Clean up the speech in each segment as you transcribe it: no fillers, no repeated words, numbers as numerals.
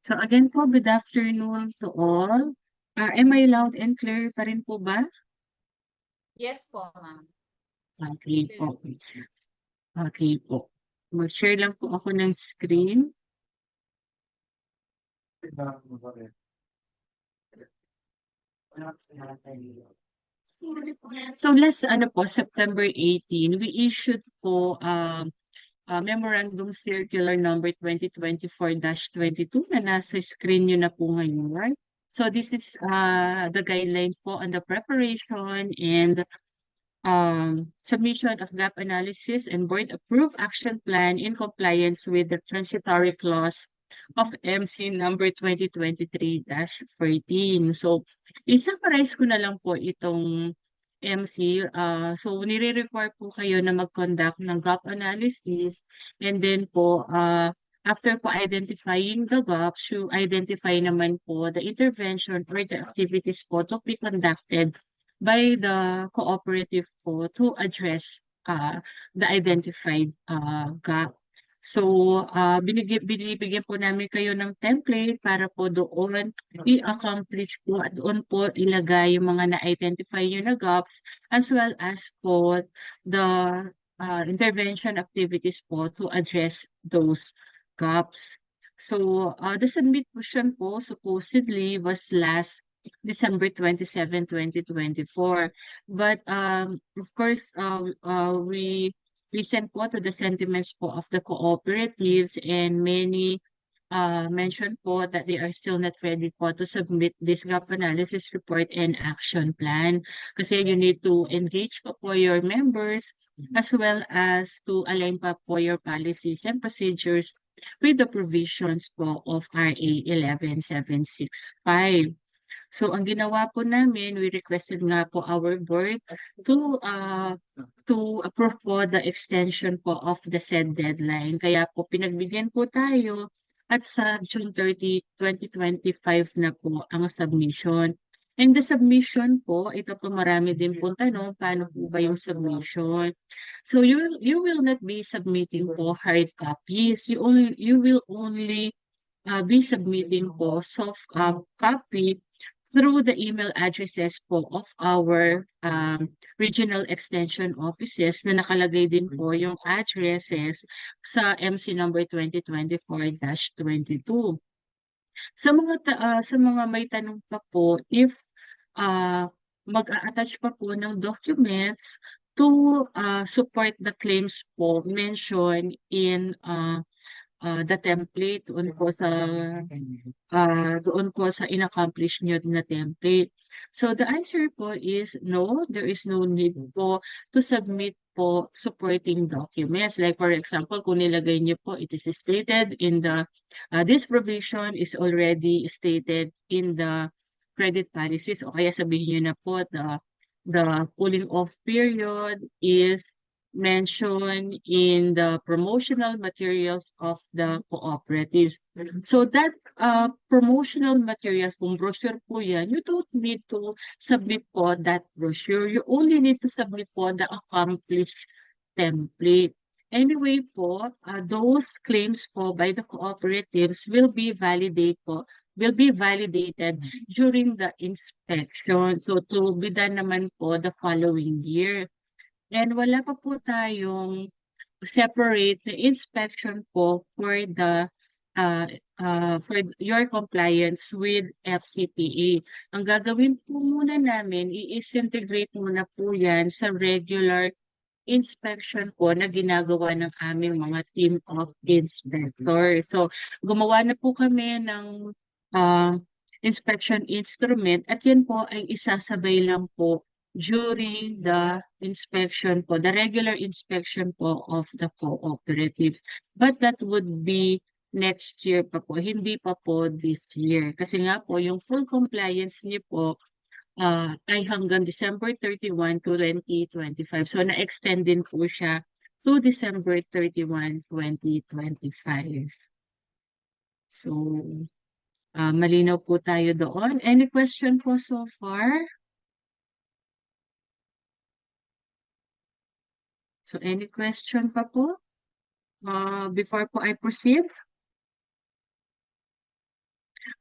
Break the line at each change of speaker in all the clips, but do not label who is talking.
So again po, good afternoon to all. Am I loud and clear pa rin po ba?
Yes po, ma'am.
Okay po. Okay po. Mag-share lang po ako ng screen. So last September 18, we issued po Memorandum Circular number 2024-22 na nasa screen nyo na po ngayon. So this is the guidelines po on the preparation and submission of gap analysis and board-approved action plan in compliance with the transitory clause of MC number 2023-14. So, i-summarize ko na lang po itong MC. So, nire-require po kayo na mag-conduct ng gap analysis and then po, after po identifying the gaps, you identify naman po the intervention or the activities po to be conducted by the cooperative po to address the identified gap. So, binibigyan po namin kayo ng template para po doon i-accomplish po at doon po ilagay yung mga na-identify nyo na gaps as well as po the intervention activities po to address those gaps. So, the submission po supposedly was last December 27, 2024. But of course, we listen po to the sentiments po of the cooperatives and many mentioned po that they are still not ready po to submit this gap analysis report and action plan. Kasi you need to enrich po your members as well as to align pa po your policies and procedures with the provisions po of RA 11765. So, ang ginawa po namin, we requested nga po our board to approve po the extension po of the said deadline. Kaya po pinagbigyan po tayo at sa June 30, 2025 na po ang submission. And the submission po, ito po marami din po tanong, paano po ba yung submission? So you will not be submitting po hard copies. You will only be submitting po soft copy through the email addresses po of our regional extension offices na nakalagay din po yung addresses sa MC number 2024-22. Sa mga may tanong pa po, if mag-a-attach pa po ng documents to support the claims po mentioned in the template doon po sa in-accomplish nyo na template. So the answer po is no, there is no need po to submit po supporting documents. Like for example, kung nilagay nyo po, it is stated in this provision is already stated in the credit policies o kaya sabihin nyo na po the cooling off period is mentioned in the promotional materials of the cooperatives. So that promotional materials, kung brochure po yan, you don't need to submit po that brochure. You only need to submit po the accomplished template. Anyway po, those claims po by the cooperatives will be validated during the inspection. So to be done naman po the following year. And wala pa po tayong separate na inspection po uh, for your compliance with FCPA. Ang gagawin po muna namin, i-integrate muna po yan sa regular inspection po na ginagawa ng aming mga team of inspectors. So, gumawa na po kami ng inspection instrument at yan po ay isasabay lang po during the inspection po, the regular inspection po of the cooperatives. But that would be next year pa po, hindi pa po this year. Kasi nga po, yung full compliance niyo po ay hanggang December 31, 2025. So, na-extend din po siya to December 31, 2025. So, malinaw po tayo doon. Any question po so far? So, any question pa po? Before po I proceed?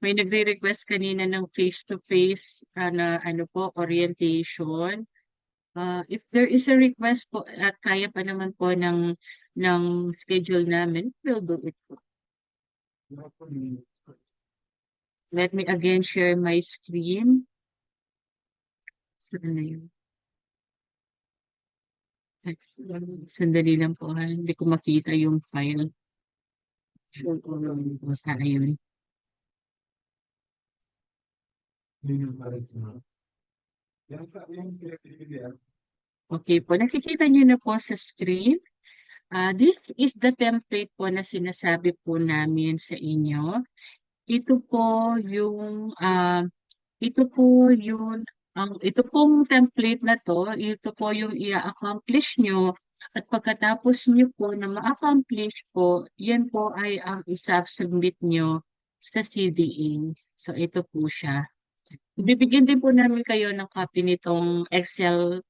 May nagre-request kanina ng face-to-face na ano po, orientation. If there is a request po at kaya pa naman po ng schedule namin, we'll do it po. Let me again share my screen. Saan na yun? Sandali lang po ha. Hindi ko makita yung file. Sure ko lang po sa ayun. Okay po, nakikita niyo na po sa screen. This is the template po na sinasabi po namin sa inyo. Ito po yung ito pong template na to, ito po yung i-accomplish nyo at pagkatapos nyo po na ma-accomplish po, yan po ay ang isubmit nyo sa CDA. So ito po siya. Bibigyan din po namin kayo ng copy nitong Excel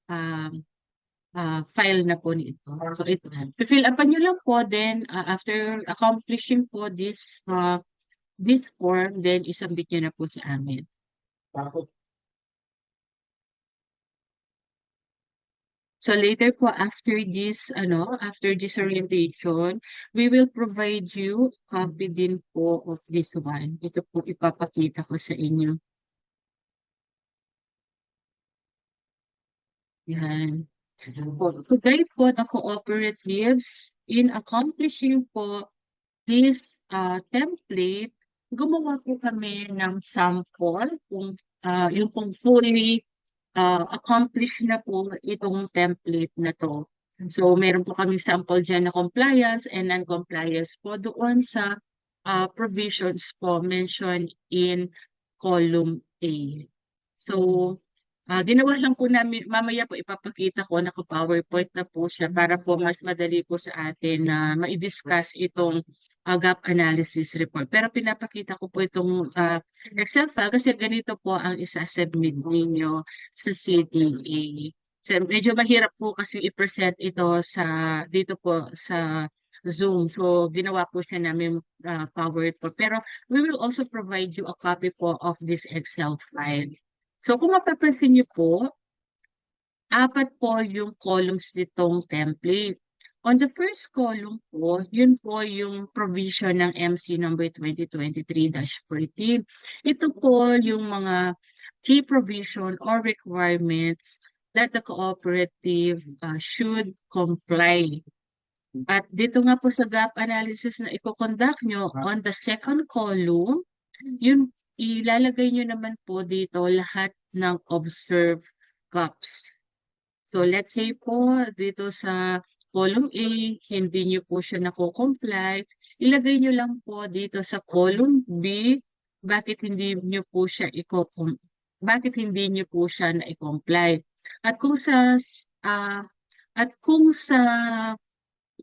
file na po nito. So ito, fill upan nyo lang po, then after accomplishing po this form, then isubmit nyo na po sa amin. So later po after this orientation, we will provide you copy din po of this one. Ito po ipapakita ko sa inyo. Yan. To guide po the cooperatives in accomplishing po this template, gumawa po kami ng sample kung yung pong fully accomplished na po itong template na to. So, meron po kaming sample dyan na compliance and non-compliance po doon sa provisions po mentioned in column A. So, ginawa lang po namin, mamaya po ipapakita ko, naka-PowerPoint na po siya para po mas madali po sa atin na ma-discuss itong gap analysis report. Pero pinapakita ko po itong Excel file kasi ganito po ang isa-submit ninyo sa CDA. So, medyo mahirap po kasi i-present ito dito po sa Zoom. So, ginawa po siya namin PowerPoint. Pero we will also provide you a copy po of this Excel file. So, kung mapapansin niyo po, apat po yung columns nitong template. On the first column po, yun po yung provision ng MC number 2023-14. Ito po yung mga key provision or requirements that the cooperative should comply. At dito nga po sa gap analysis na i-conduct nyo, on the second column, yun, ilalagay nyo naman po dito lahat ng observed gaps. So let's say po dito sa column A, hindi nyo po siya nako-comply. Ilagay nyo lang po dito sa column B, bakit hindi nyo po siya na-comply. At kung sa ah, at kung sa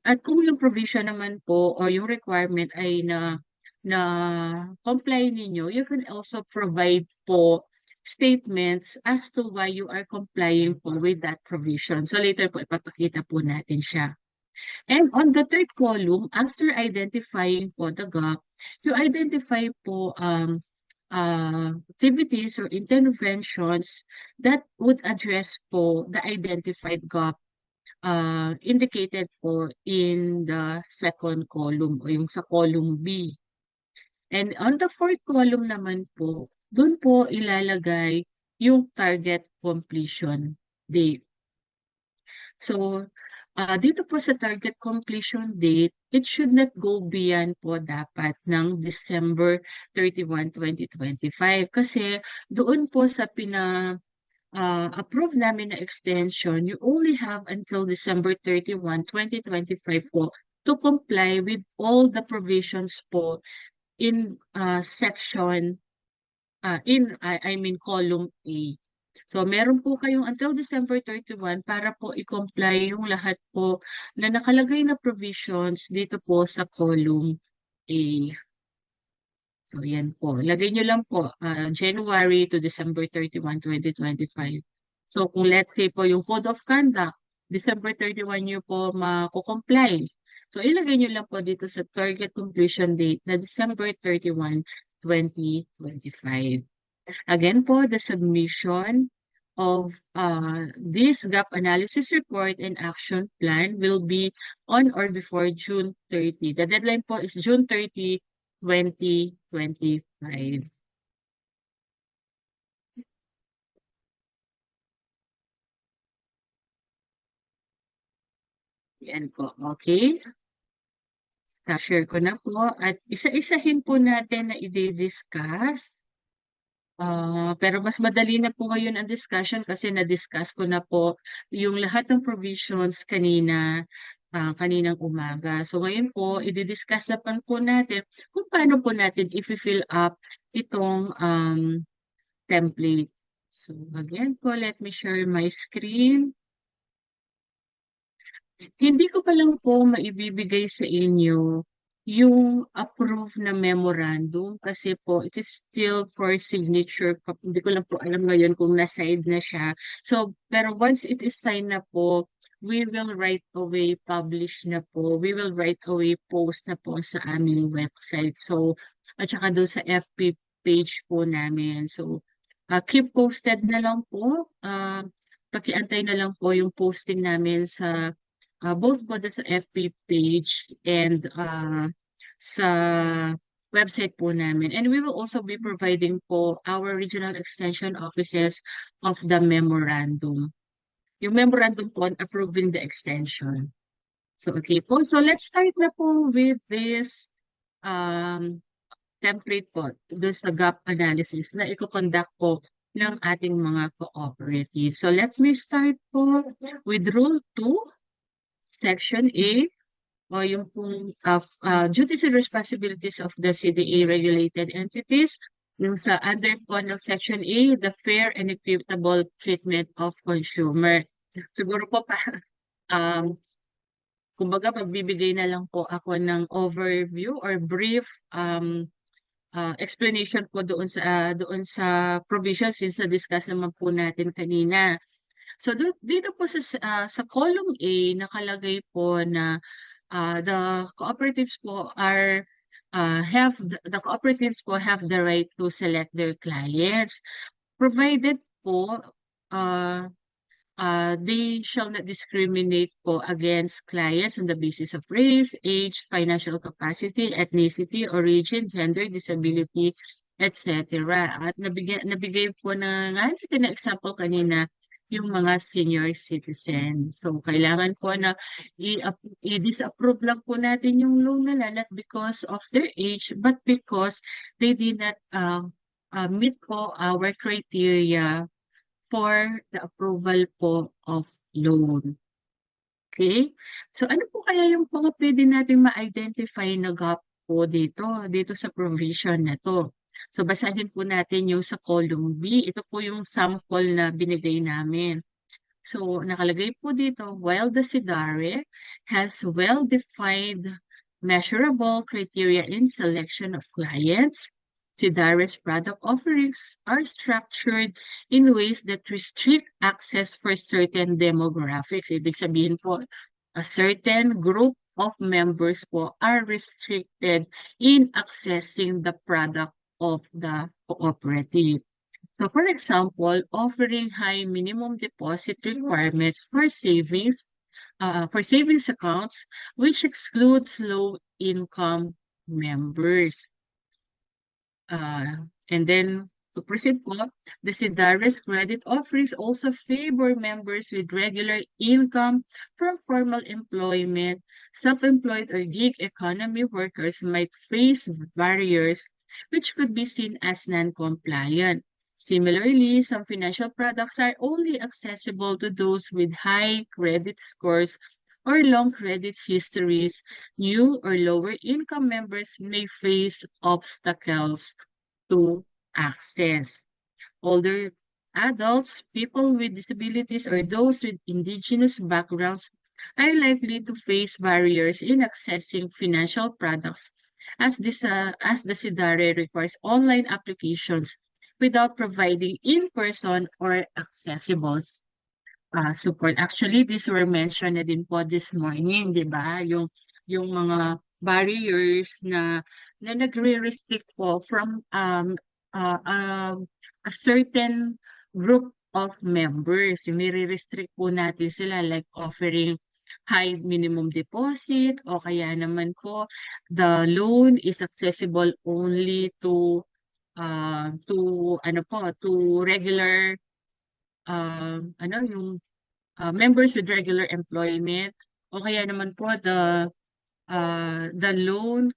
at kung yung provision naman po or yung requirement ay na comply ninyo, you can also provide po statements as to why you are complying po with that provision. So later po ipapakita po natin siya. And on the third column, after identifying po the gap, you identify po activities or interventions that would address po the identified gap indicated po in the second column o yung sa column B. And on the fourth column naman po, dun po ilalagay yung target completion date. So, dito po sa target completion date, it should not go beyond po dapat ng December 31, 2025. Kasi doon po sa approve namin na extension, you only have until December 31, 2025 po to comply with all the provisions po in section, I mean column A. So meron po kayong until December 31 para po i-comply yung lahat po na nakalagay na provisions dito po sa column A. So, yan po. Lagay nyo lang po, January to December 31, 2025. So, kung let's say po yung Code of Conduct, December 31 nyo po mako-comply. So, ilagay nyo lang po dito sa target completion date na December 31, 2025. Again po, the submission of this gap analysis report and action plan will be on or before June 30. The deadline po is June 30, 2025. Yan po, okay? Share ko na po at isa-isahin po natin na i-discuss. Pero mas madali na po ngayon ang discussion kasi na-discuss ko na po yung lahat ng provisions kaninang umaga. So ngayon po, i-discuss na po natin kung paano po natin i-fill up itong template. So again po, let me share my screen. Hindi ko pa lang po maibibigay sa inyo yung approve na memorandum kasi po it is still for signature. Hindi ko lang po alam ngayon kung na-side na siya. So, pero once it is signed na po, we will right away publish na po. We will right away post na po sa aming website. So, at saka doon sa FB page po namin. So, keep posted na lang po. Pakiantay na lang po yung posting namin sa both po sa FB page and sa website po namin. And we will also be providing po our regional extension offices of the memorandum. Yung memorandum po on approving the extension. So, okay po. So, let's start na po with this template po doon sa gap analysis na i-conduct po ng ating mga cooperatives. So, let me start po with Rule 2. Section A, o yung pong duties and responsibilities of the CDA regulated entities. Yung sa under po ng Section A, the fair and equitable treatment of consumer. Siguro po kumbaga magbibigay na lang po ako ng overview or brief explanation po doon sa provisions since na-discuss naman po natin kanina. So dito po sa column A nakalagay po na the cooperatives po the cooperatives po have the right to select their clients provided po they shall not discriminate po against clients on the basis of race, age, financial capacity, ethnicity, origin, gender, disability, etc. At nabigay po na nga natin na example kanina yung mga senior citizen. So, kailangan po na i-disapprove lang po natin yung loan nila not because of their age but because they did not meet po our criteria for the approval po of loan. Okay? So, ano po kaya yung mga pwede natin ma-identify na gap po dito sa provision na to? So, basahin po natin yung sa column B. Ito po yung sample na binigay namin. So, nakalagay po dito, while the SIDARE has well-defined measurable criteria in selection of clients, SIDARE's product offerings are structured in ways that restrict access for certain demographics. Ibig sabihin po, a certain group of members po are restricted in accessing the product of the cooperative. So for example, offering high minimum deposit requirements for savings accounts, which excludes low-income members. And then to proceed po, the SIDARE's credit offerings also favor members with regular income from formal employment. Self-employed or gig economy workers might face barriers which could be seen as non-compliant. Similarly, some financial products are only accessible to those with high credit scores or long credit histories. New or lower income members may face obstacles to access. Older adults, people with disabilities, or those with indigenous backgrounds are likely to face barriers in accessing financial products as the SIDARE requires online applications without providing in-person or accessible support. Actually, these were mentioned na din po this morning, di ba? Yung mga barriers na nagre-restrict po from a certain group of members. Yung nire-restrict po natin sila like offering high minimum deposit o kaya naman po the loan is accessible only to ano po to regular ano yung members with regular employment o kaya naman po the loan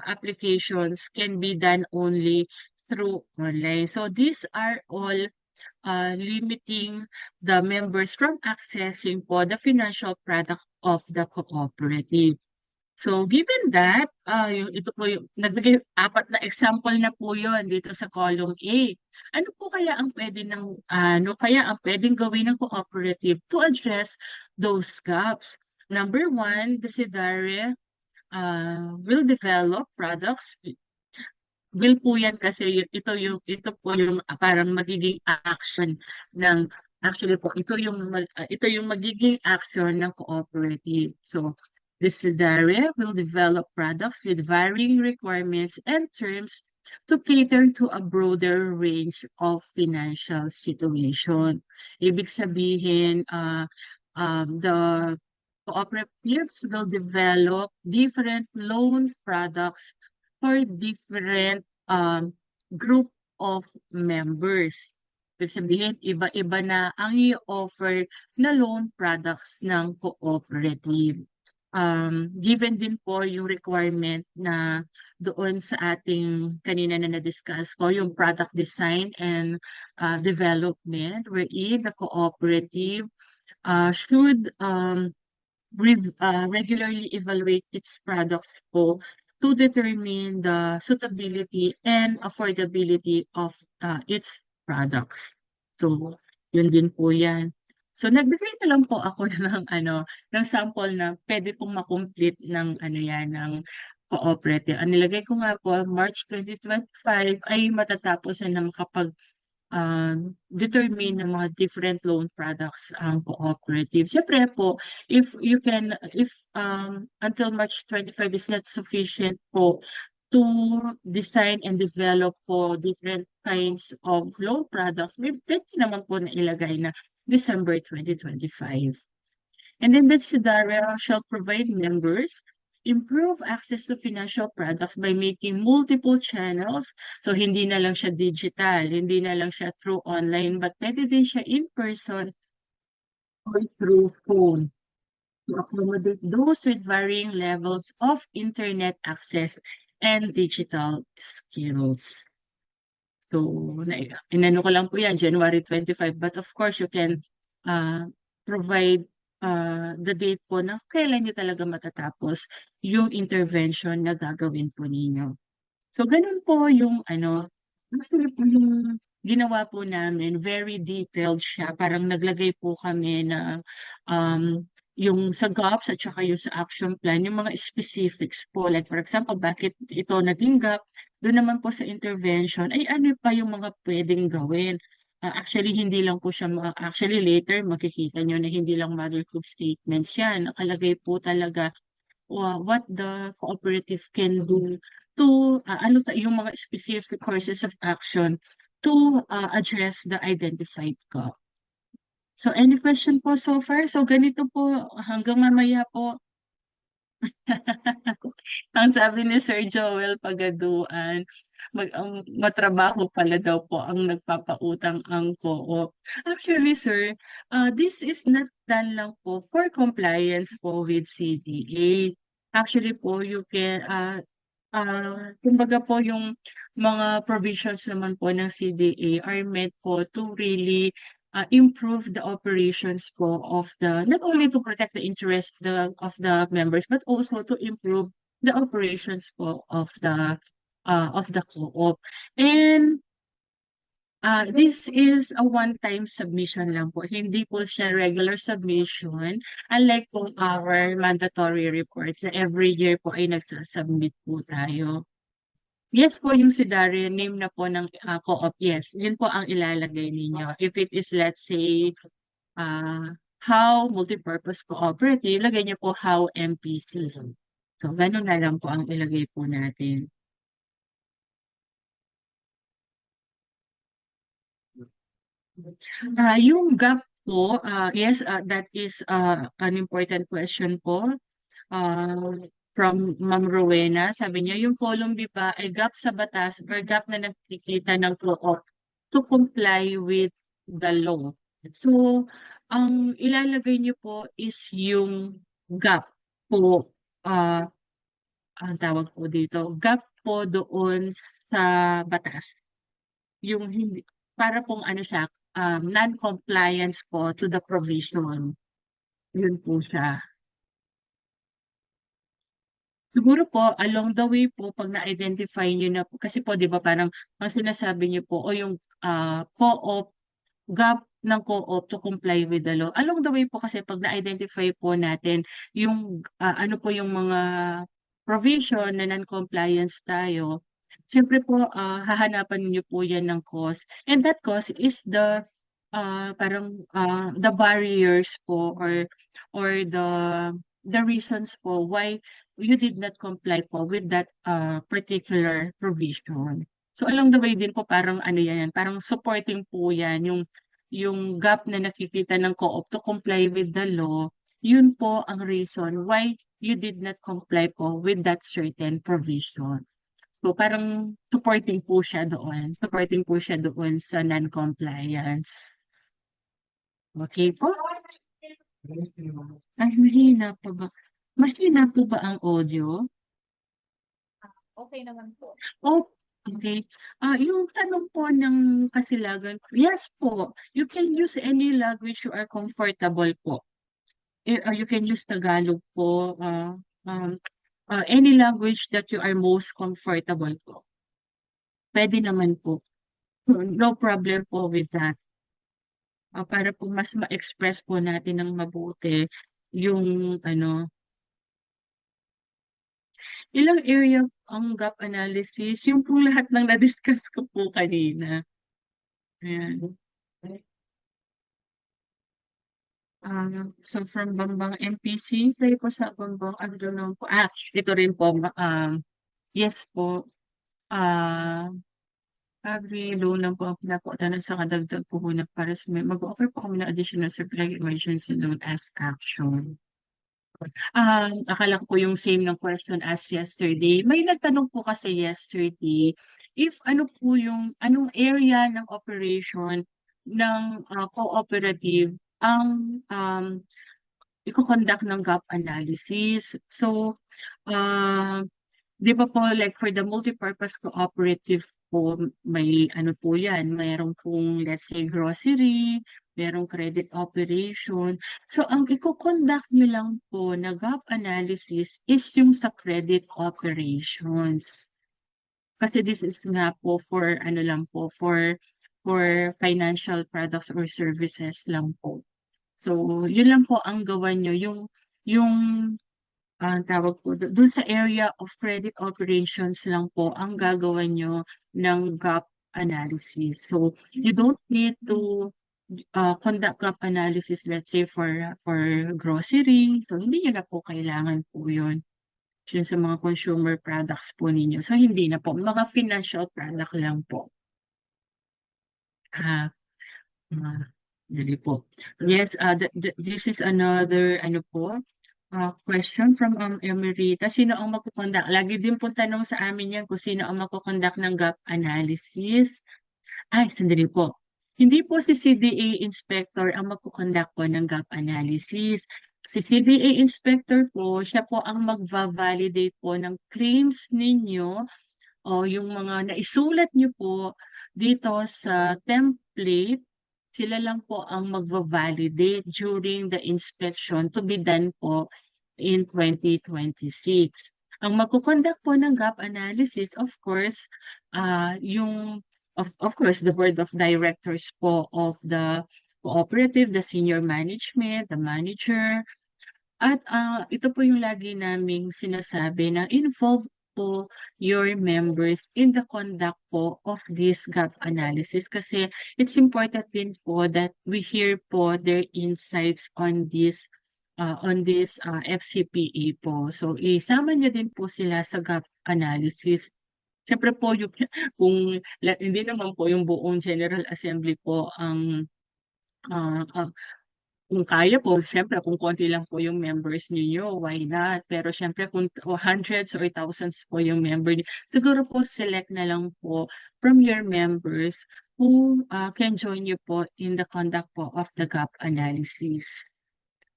applications can be done only through online. So these are all limiting the members from accessing po the financial product of the cooperative. So given that, ito po yung nagbigay apat na example na po yon dito sa column A. Ano po kaya ang pwedeng gawin ng cooperative to address those gaps? Number one, the SIDARE will develop products. Will po yan kasi ito po yung parang magiging action ng actually po ito yung magiging action ng cooperative. So the SIDARE will develop products with varying requirements and terms to cater to a broader range of financial situation. Ibig sabihin, the cooperatives will develop different loan products for different group of members. Ibig sabihin, iba-iba na ang i-offer na loan products ng cooperative. Given din po yung requirement na doon sa ating kanina na na-discuss ko, yung product design and development wherein the cooperative should regularly evaluate its products po to determine the suitability and affordability of its products. So, yun din po yan. So, nagbigay na lang po ako ng sample na pwede pong makomplete ng ng cooperative. Ang nilagay ko nga po, March 2025 ay matatapos na makapag determine ng mga different loan products ang cooperative. Siyempre po, if until March 25 is not sufficient po to design and develop po different kinds of loan products, may pwede naman po na ilagay na December 2025. And then the SIDARE shall provide members improve access to financial products by making multiple channels. So, hindi na lang siya digital, hindi na lang siya through online, but pwede din siya in person or through phone to accommodate those with varying levels of internet access and digital skills. So, inano ko lang po yan, January 25. But of course, you can provide the date po na kailan nyo talaga matatapos yung intervention na gagawin po ninyo. So, ganun po yung actually po yung ginawa po namin, very detailed siya. Parang naglagay po kami na yung sa GAPS at saka yung sa action plan, yung mga specifics po. Like for example, bakit ito naging gap? Doon naman po sa intervention, ay ano pa yung mga pwedeng gawin? Actually, hindi lang po siya, actually later makikita nyo na hindi lang motherhood statements yan. Nakalagay po talaga what the cooperative can do to, yung mga specific courses of action to address the identified gap. So, any question po so far? So, ganito po, hanggang mamaya po. Ang sabi ni Sir Joel Pagaduan, matrabaho pala daw po ang nagpapautang ang co-op. Actually, sir, this is not done lang po for compliance po with CDA. Actually po, you can, kumbaga po yung mga provisions naman po ng CDA are meant po to really improve the operations po of not only to protect the interest of the members, but also to improve the operations po of the co-op. And this is a one-time submission lang po. Hindi po siya regular submission. Unlike po our mandatory reports na every year po ay nagsasubmit po tayo. Yes po, yung SIDARE, name na po ng co-op, yes. Yun po ang ilalagay ninyo. If it is, let's say, how multipurpose cooperative, lagay niyo po how MPC. So, ganun na lang po ang ilagay po natin. Yung gap po, yes, that is an important question po. Uh, from Ma'am Rowena, sabi niya, yung column B pa ay gap sa batas or gap na nagkikita ng co-op to comply with the law. So, ang ilalagay niyo po is yung gap po, ang tawag po dito, gap po doon sa batas. Yung hindi, para pong ano siya, non-compliance po to the provision. Yun po siya. Siguro po, along the way po, pag na-identify nyo na po, kasi po, di ba, parang ang sinasabi nyo po, o yung co-op, gap ng co-op to comply with the law. Along the way po kasi pag na-identify po natin yung ano po yung mga provision na non-compliance tayo, siyempre po hahanapan niyo po yan ng cause. And that cause is the parang the barriers po or the reasons po why you did not comply po with that particular provision. So along the way din po parang ano yan, parang supporting po yan yung gap na nakikita ng co-op to comply with the law, yun po ang reason why you did not comply po with that certain provision. So parang supporting po siya doon sa non-compliance. Okay po? Ay, mahina pa ba? Mahina po ba ang audio?
Okay naman po.
Oh, okay. Yung tanong po ng Kasilagan, yes po, you can use any language you are comfortable po. You can use Tagalog po, any language that you are most comfortable po. Pwede naman po. No problem po with that. Para po mas ma-express po natin ng mabuti yung ano, ilang area ang gap analysis, yung pong lahat ng na-discuss ko po kanina. Ayan. So from Bambang MPC, try po sa Bambang Agronom po. Ito rin po, yes po. Ah, Agri-loan lang po ang pinakuha sa kadagdag po muna para sa mag-offer po kami ng additional supply emergency loan as action. Akala ko po yung same ng question as yesterday. May nagtanong po kasi yesterday if ano po yung anong area ng operation ng cooperative ang iko-conduct ng gap analysis. So, uh, di ba po like for the multipurpose cooperative po, may ano po yan, mayroon pong let's say grocery, merong credit operation. So, ang iko-conduct nyo lang po na gap analysis is yung sa credit operations. Kasi this is nga po for ano lang po, for financial products or services lang po. So, yun lang po ang gawa nyo, yung tawag po, dun sa area of credit operations lang po ang gagawa nyo ng gap analysis. So, you don't need to conduct gap analysis, let's say, for grocery. So, hindi nyo na po kailangan po yun. Yun sa mga consumer products po ninyo. So, hindi na po. Mga financial product lang po. Ah, ah, Dali po. Yes, this is another ano po, question from Emerita. Sino ang magkukondak? Lagi din po tanong sa amin yan kung sino ang magkukondak ng gap analysis. Ay, sandali po. Hindi po si CDA inspector ang magkukondak po ng gap analysis. Si CDA inspector po, siya po ang magva-validate po ng claims ninyo o yung mga naisulat niyo po dito sa template, sila lang po ang magva-validate during the inspection to be done po in 2026. Ang magkukonduct po ng gap analysis, of course, yung of course, the board of directors po of the cooperative, the senior management, the manager, at ito po yung lagi naming sinasabi na involve po your members in the conduct po of this gap analysis kasi it's important din po that we hear po their insights on this on this FCPA po. So isama niyo din po sila sa gap analysis. Siyempre po yung kung hindi naman po yung buong General Assembly po ang ah, kung kaya po, siyempre kung konti lang po yung members ninyo, why not? Pero siyempre kung hundreds or thousands po yung member niyo, siguro po select na lang po from your members who can join you po in the conduct po of the gap analysis.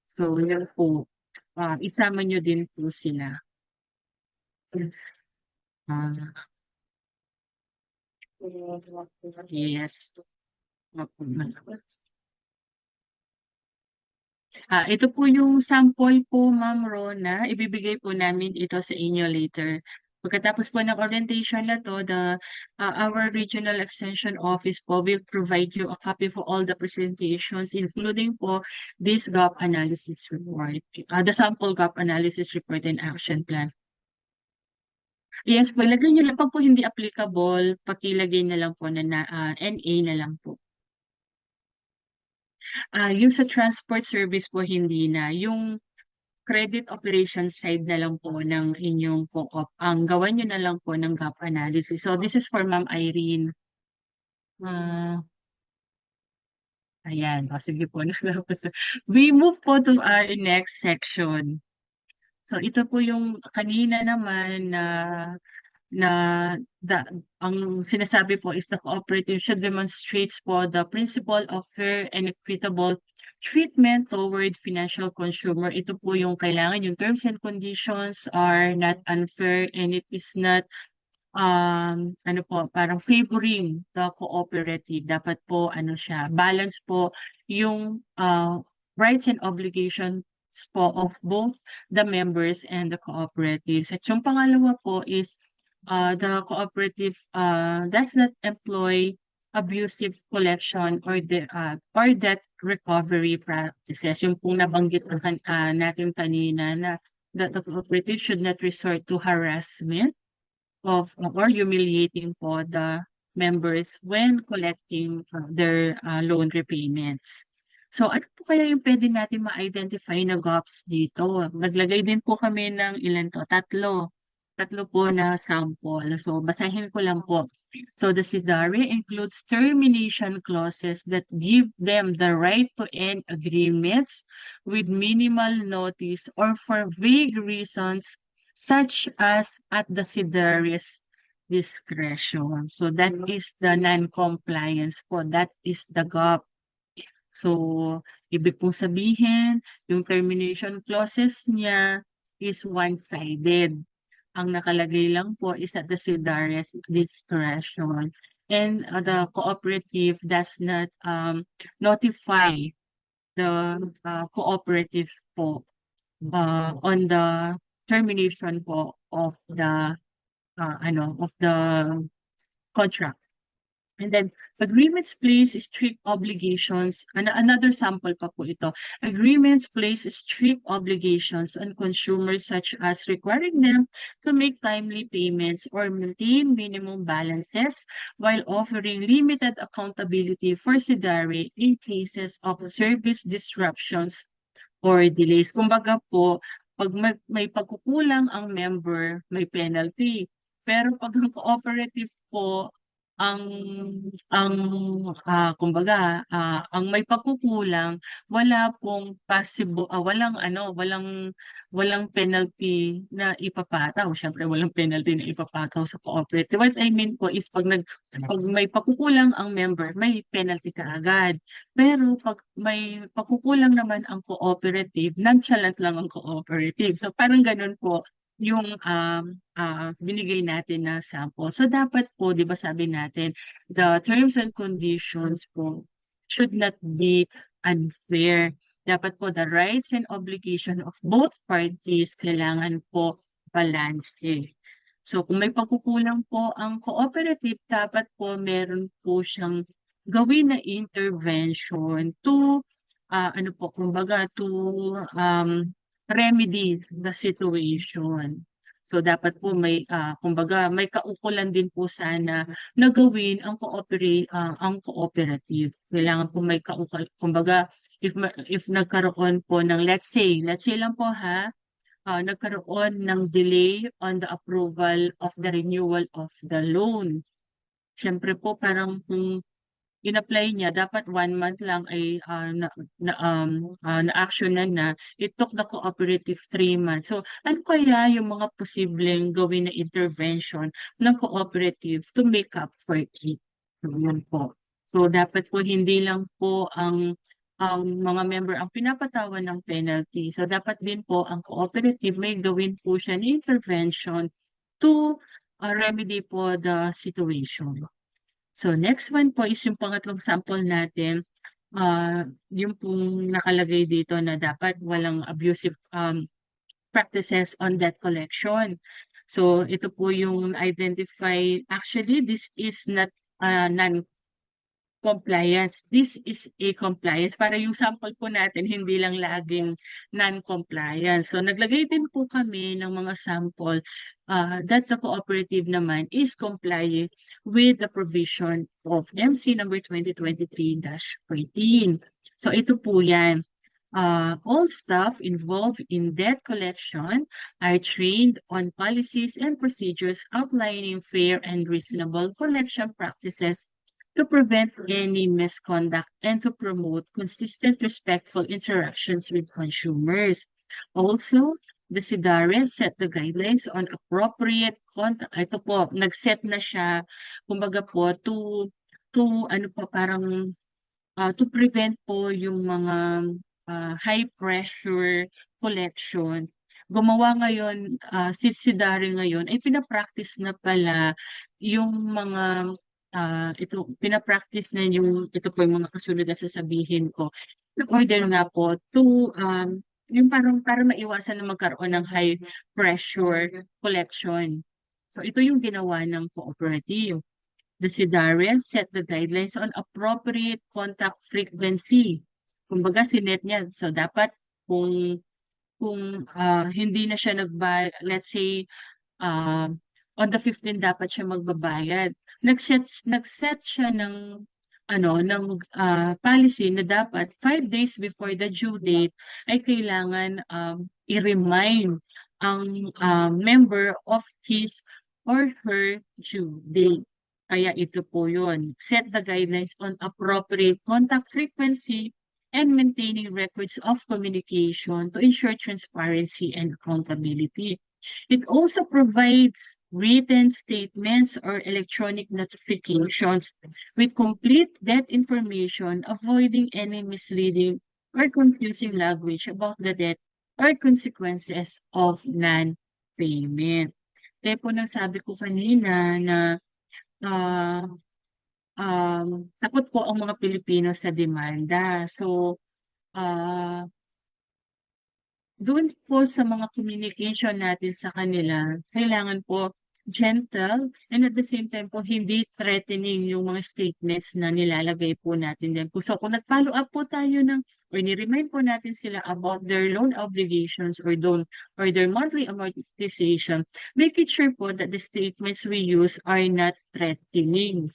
So yun po, isama nyo din po sila. Ah, yes. Ito po yung sample po, Ma'am Rona. Ibibigay po namin ito sa inyo later. Pagkatapos po ng orientation na to, our regional extension office po will provide you a copy for all the presentations, including po this gap analysis report, the sample gap analysis report and action plan. Yes po, ilagay nyo lang. Pag po hindi applicable, pakilagay na lang po na, NA na lang po. Yung sa transport service po hindi na. Yung credit operations side na lang po ng inyong co-op. Ang gawan nyo na lang po ng gap analysis. So this is for Ma'am Irene. Ah, ayan. Sige po. We move po to our next section. So ito po yung kanina naman na ang sinasabi po is the cooperative should demonstrates po the principle of fair and equitable treatment toward financial consumer. Ito po yung kailangan, yung terms and conditions are not unfair and it is not ano po, parang favoring the cooperative. Dapat po, ano siya, balance po yung rights and obligations po of both the members and the cooperatives. At yung pangalawa po is the cooperative does not employ abusive collection or debt recovery practices. Yung pong nabanggit natin kanina na the cooperative should not resort to harassment of or humiliating po the members when collecting their loan repayments. So ano po kaya yung pwede natin ma-identify na gaps dito? Naglagay din po kami ng ilan to? Tatlo. Tatlo po na sample. So basahin ko lang po. So the SIDARE includes termination clauses that give them the right to end agreements with minimal notice or for vague reasons such as at the SIDARE's discretion. So that is the non-compliance po. That is the gap. So, ibig pong sabihin, yung termination clauses niya is one-sided. Ang nakalagay lang po is at the SIDARE's discretion. And the cooperative does not notify the cooperative po on the termination po of the of the contract. And then agreements place strict obligations. Another sample pa po ito. Agreements place strict obligations on consumers such as requiring them to make timely payments or maintain minimum balances while offering limited accountability for SIDARE in cases of service disruptions or delays. Kumbaga po, pag may pagkukulang ang member, may penalty. Pero pag ang cooperative po, ang ang kumbaga ang may pagkukulang, wala pong possible walang penalty na ipapataw. Syempre walang penalty na ipapataw sa cooperative. What I mean po is pag may pagkukulang ang member, may penalty kaagad. Pero pag may pagkukulang naman ang cooperative, nonchalant lang ang cooperative. So parang ganun po yung binigay natin na sample. So dapat po, 'di ba sabi natin, the terms and conditions po should not be unfair. Dapat po the rights and obligation of both parties kailangan po balanse. So kung may pagkukulang po ang cooperative, dapat po meron po siyang gawin na intervention to ano po, kumbaga to remedy the situation. So dapat po may kumbaga may kaukulan din po sana na gawin ang cooperative. Kailangan po may kumbaga if nagkaroon po ng let's say lang po ha, nagkaroon ng delay on the approval of the renewal of the loan. Siyempre po parang kung in-apply niya dapat 1 month lang ay na-actionan na. It took the cooperative 3 months. So ano kaya yung mga posibleng gawin na intervention ng cooperative to make up for it? So, yun po. So dapat po hindi lang po ang mga member ang pinapatawan ng penalty. So dapat din po ang cooperative may gawin po siya ni intervention to remedy po the situation. So next one po is yung pangatlong sample natin. Yung pong nakalagay dito na dapat walang abusive practices on debt collection. So ito po yung identify, actually this is not non-compliance. This is a compliance. Para yung sample po natin, hindi lang laging non-compliance. So naglagay din po kami ng mga sample that the cooperative naman is complying with the provision of MC number 2023-14. So ito po yan. All staff involved in debt collection are trained on policies and procedures outlining fair and reasonable collection practices to prevent any misconduct and to promote consistent, respectful interactions with consumers. Also, the SIDARE set the guidelines on appropriate contact. Ito po, nag-set na siya, kumbaga po, ano po, parang to prevent po yung mga high pressure collection. Gumawa ngayon, si SIDARE ngayon, ay pinapractice na pala yung mga pinapractice na ito po yung mga kasunod na sasabihin ko. Order nga po to, yung parang para maiwasan na magkaroon ng high pressure collection. So ito yung ginawa ng cooperative. The SIDARE set the guidelines on appropriate contact frequency. Kumbaga, sinet niya. So, dapat kung hindi na siya let's say, on the 15 dapat siya magbabayad. Nag-set siya ng policy na dapat 5 days before the due date ay kailangan i-remind ang member of his or her due date. Kaya ito po yun. Set the guidelines on appropriate contact frequency and maintaining records of communication to ensure transparency and accountability. It also provides written statements or electronic notifications with complete debt information, avoiding any misleading or confusing language about the debt or consequences of non-payment. Kaya po nang sabi ko kanina na ah, takot po ang mga Pilipino sa demanda. So, doon po sa mga communication natin sa kanila, kailangan po gentle and at the same time po hindi threatening yung mga statements na nilalagay po natin din. So kung nag-follow up po tayo or ni-remind po natin sila about their loan obligations or their monthly amortization, make it sure po that the statements we use are not threatening.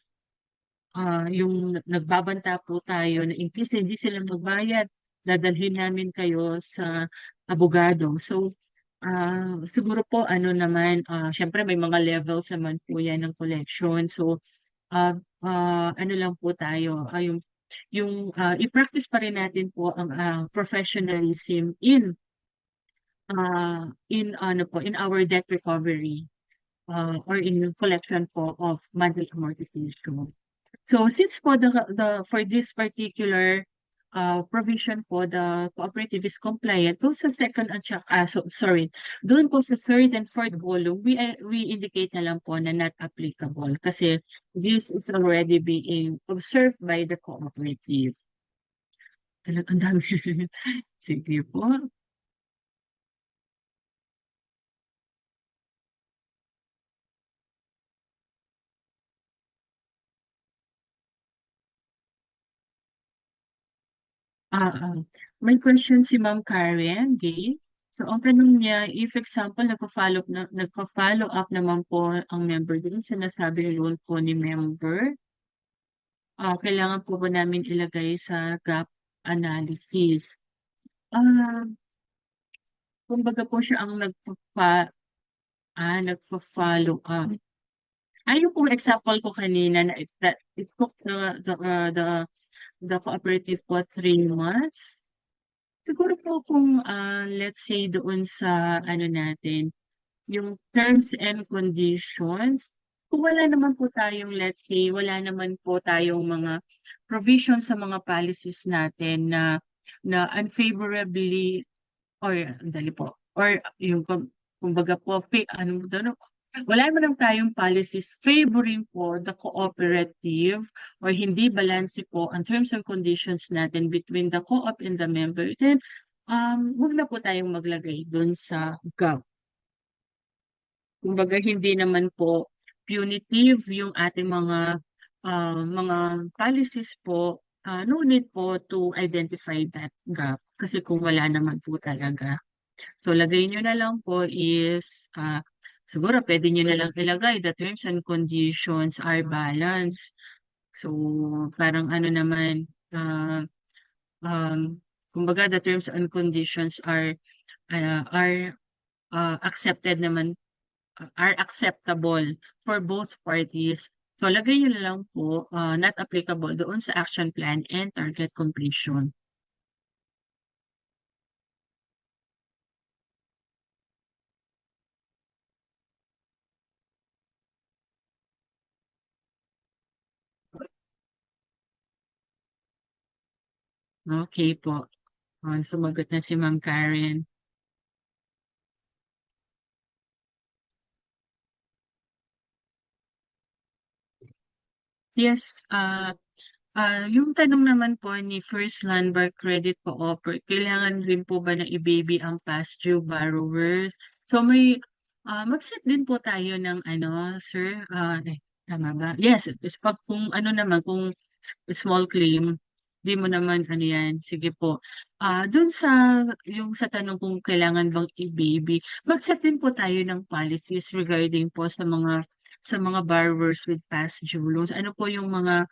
Yung nagbabanta po tayo na in case hindi sila magbayad, dadalhin namin kayo sa abogado. So, siguro po syempre may mga levels naman po yan ng collection. So, ano lang po tayo, i-practice pa rin natin po ang professionalism in our debt recovery or in collection po of monthly amortization. So since po for this particular provision po, the cooperative is compliant, doon sa second at doon po sa third and fourth volume, we indicate na lang po na not applicable kasi this is already being observed by the cooperative. Talagang dami. Sige po. May question si Ma'am Karen Gay. So, ang tanong niya, if example, nagpa-follow up naman po ang member din sa nasabing loan po ni member, kailangan po ba namin ilagay sa gap analysis. Ah, kumbaga po siya ang nagfa-follow up. Yung pong example ko kanina na that it took the cooperative po 3 months. Siguro po kung let's say doon sa ano natin, yung terms and conditions, kung wala naman po tayong let's say, wala naman po tayong mga provisions sa mga policies natin na unfavorably or dali po, or yung kumbaga po, ano daw, wala naman tayong policies favoring po the cooperative or hindi balanse po ang terms and conditions natin between the co-op and the member, then wag na po tayong maglagay dun sa GAP. Kumbaga hindi naman po punitive yung ating mga policies po. No need po to identify that gap kasi kung wala naman po talaga. So lagay nyo na lang po is siguro pwede nyo na lang ilagay the terms and conditions are balanced. So parang ano naman kumbaga the terms and conditions are accepted naman, are acceptable for both parties. So, lagay nyo na lang po, not applicable doon sa action plan and target completion. Okay po. Sumagot na si Ma'am Karen. Yes, yung tanong naman po ni First Landmark Credit Co-op, kailangan rin po ba na i-baby ang past due borrowers? So mag-set din po tayo ng ano, sir, tama ba? Yes, is pag kung ano naman, kung small claim, di mo naman ano yan, sige po. Dun sa tanong kung kailangan bang i-baby, mag-set din po tayo ng policies regarding po sa mga borrowers with past due loans. Ano po yung mga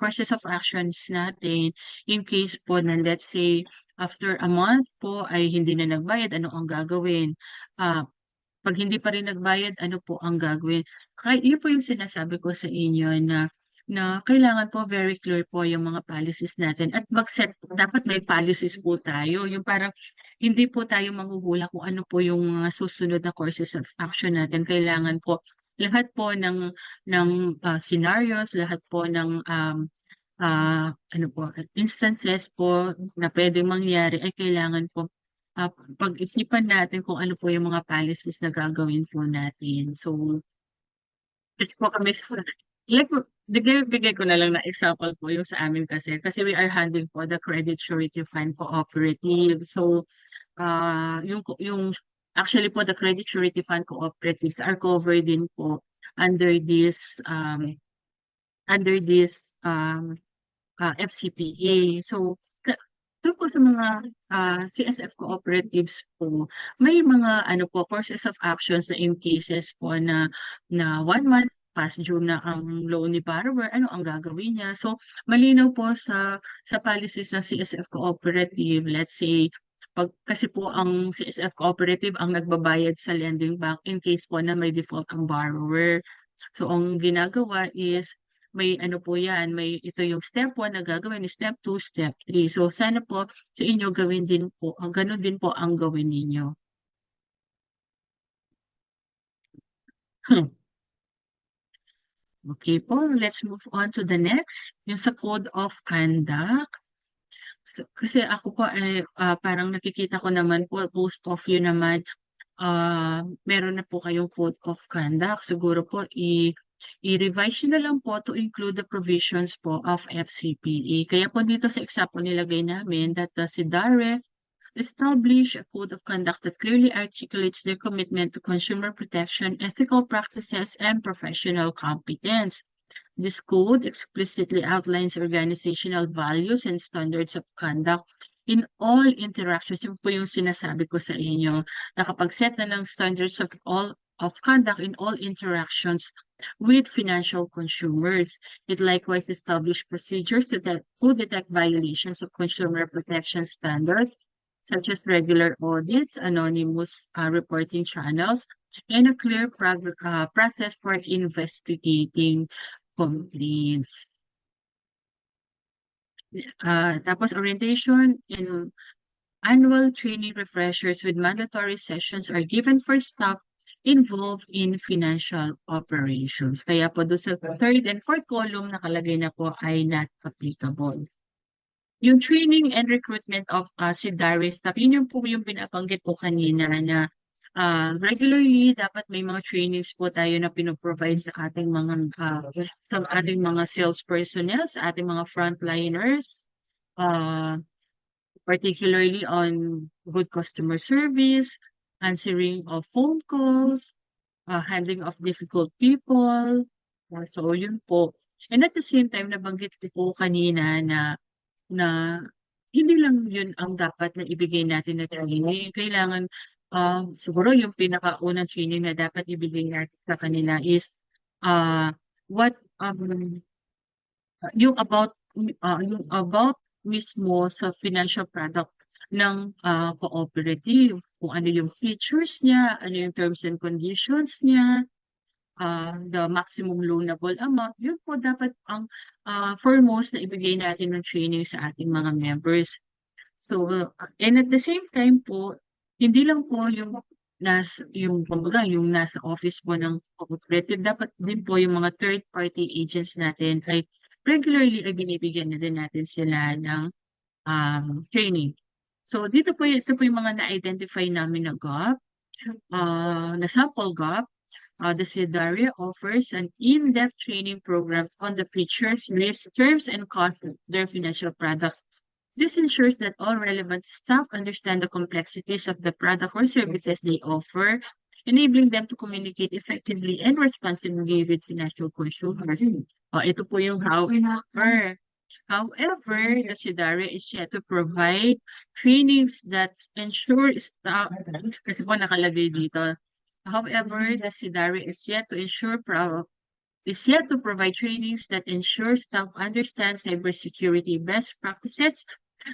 courses of actions natin in case po na let's say after a month po ay hindi na nagbayad, ano ang gagawin? Ah, Pag hindi pa rin nagbayad, ano po ang gagawin? Kaya yun po yung sinasabi ko sa inyo na kailangan po very clear po yung mga policies natin at dapat may policies po tayo. Yung parang hindi po tayo manghuhula kung ano po yung mga susunod na courses of action natin. Kailangan po lahat po ng scenarios, lahat po ng ano po, instances po na pwedeng mangyari ay kailangan po pag-isipan natin kung ano po yung mga policies na gagawin po natin. So, kasi po kami sa like po, bigay ko na lang na example po yung sa amin kasi we are handling po the Credit Surety Fund Cooperative. So, yung actually po the Credit Surety Fund Cooperatives are covered din po under this FCPA. So, doon po sa mga CSF cooperatives po, may mga ano po, courses of actions na in cases po na 1 month past due na ang loan ni borrower, ano ang gagawin niya. So, malinaw po sa policies ng CSF cooperative, let's say, kasi po ang CSF cooperative ang nagbabayad sa lending bank in case po na may default ang borrower. So, ang ginagawa is may ano po yan, ito yung step 1 na gagawin, step 2, step 3. So, sana po sa inyo gawin din po, ganun din po ang gawin ninyo. Okay po, let's move on to the next, yung sa Code of Conduct. So, kasi ako po ay parang nakikita ko naman po, most of you naman, meron na po kayong Code of Conduct. Siguro po i-revise nyo na lang po to include the provisions po of FCPA. Kaya po dito sa example nilagay namin that si DARE establish a code of conduct that clearly articulates their commitment to consumer protection, ethical practices, and professional competence. This code explicitly outlines organizational values and standards of conduct in all interactions. Yun po yung sinasabi ko sa inyo, na kapag set na ng standards of conduct in all interactions with financial consumers. It likewise established procedures to detect violations of consumer protection standards, such as regular audits, anonymous reporting channels, and a clear process for investigating complaints. Tapos orientation in annual training refreshers with mandatory sessions are given for staff involved in financial operations. Kaya po doon sa third and fourth column nakalagay na po ay not applicable. Yung training and recruitment of SIDARE staff, yun yung po yung binabanggit ko kanina na regularly dapat may mga trainings po tayo na pinoprovide sa ating mga sales personnel, sa ating mga frontliners, particularly on good customer service, answering of phone calls, handling of difficult people. So, yun po. And at the same time, nabanggit ko po kanina na hindi lang yun ang dapat na ibigay natin na training. Kailangan, siguro yung pinakaunang training na dapat ibigay natin sa kanila is what yung about mismo sa financial product ng cooperative, kung ano yung features niya, ano yung terms and conditions niya, the maximum loanable amount, yun po dapat ang foremost na ibigay natin ng training sa ating mga members. So, and at the same time po, hindi lang po kumbaga, yung nasa office po ng cooperative, dapat din po yung mga third party agents natin ay regularly ay binibigyan na din natin sila ng training. So, ito po yung mga na-identify namin na gap, na sample gap. The SIDARE offers an in-depth training programs on the features, risks, terms, and costs of their financial products. This ensures that all relevant staff understand the complexities of the product or services they offer, enabling them to communicate effectively and responsibly with financial consumers. Ito po yung however. However, the SIDARE is yet to provide trainings that ensure staff, kasi po nakalagay dito. However, the SIDARE is yet to provide trainings that ensure staff understand cybersecurity best practices,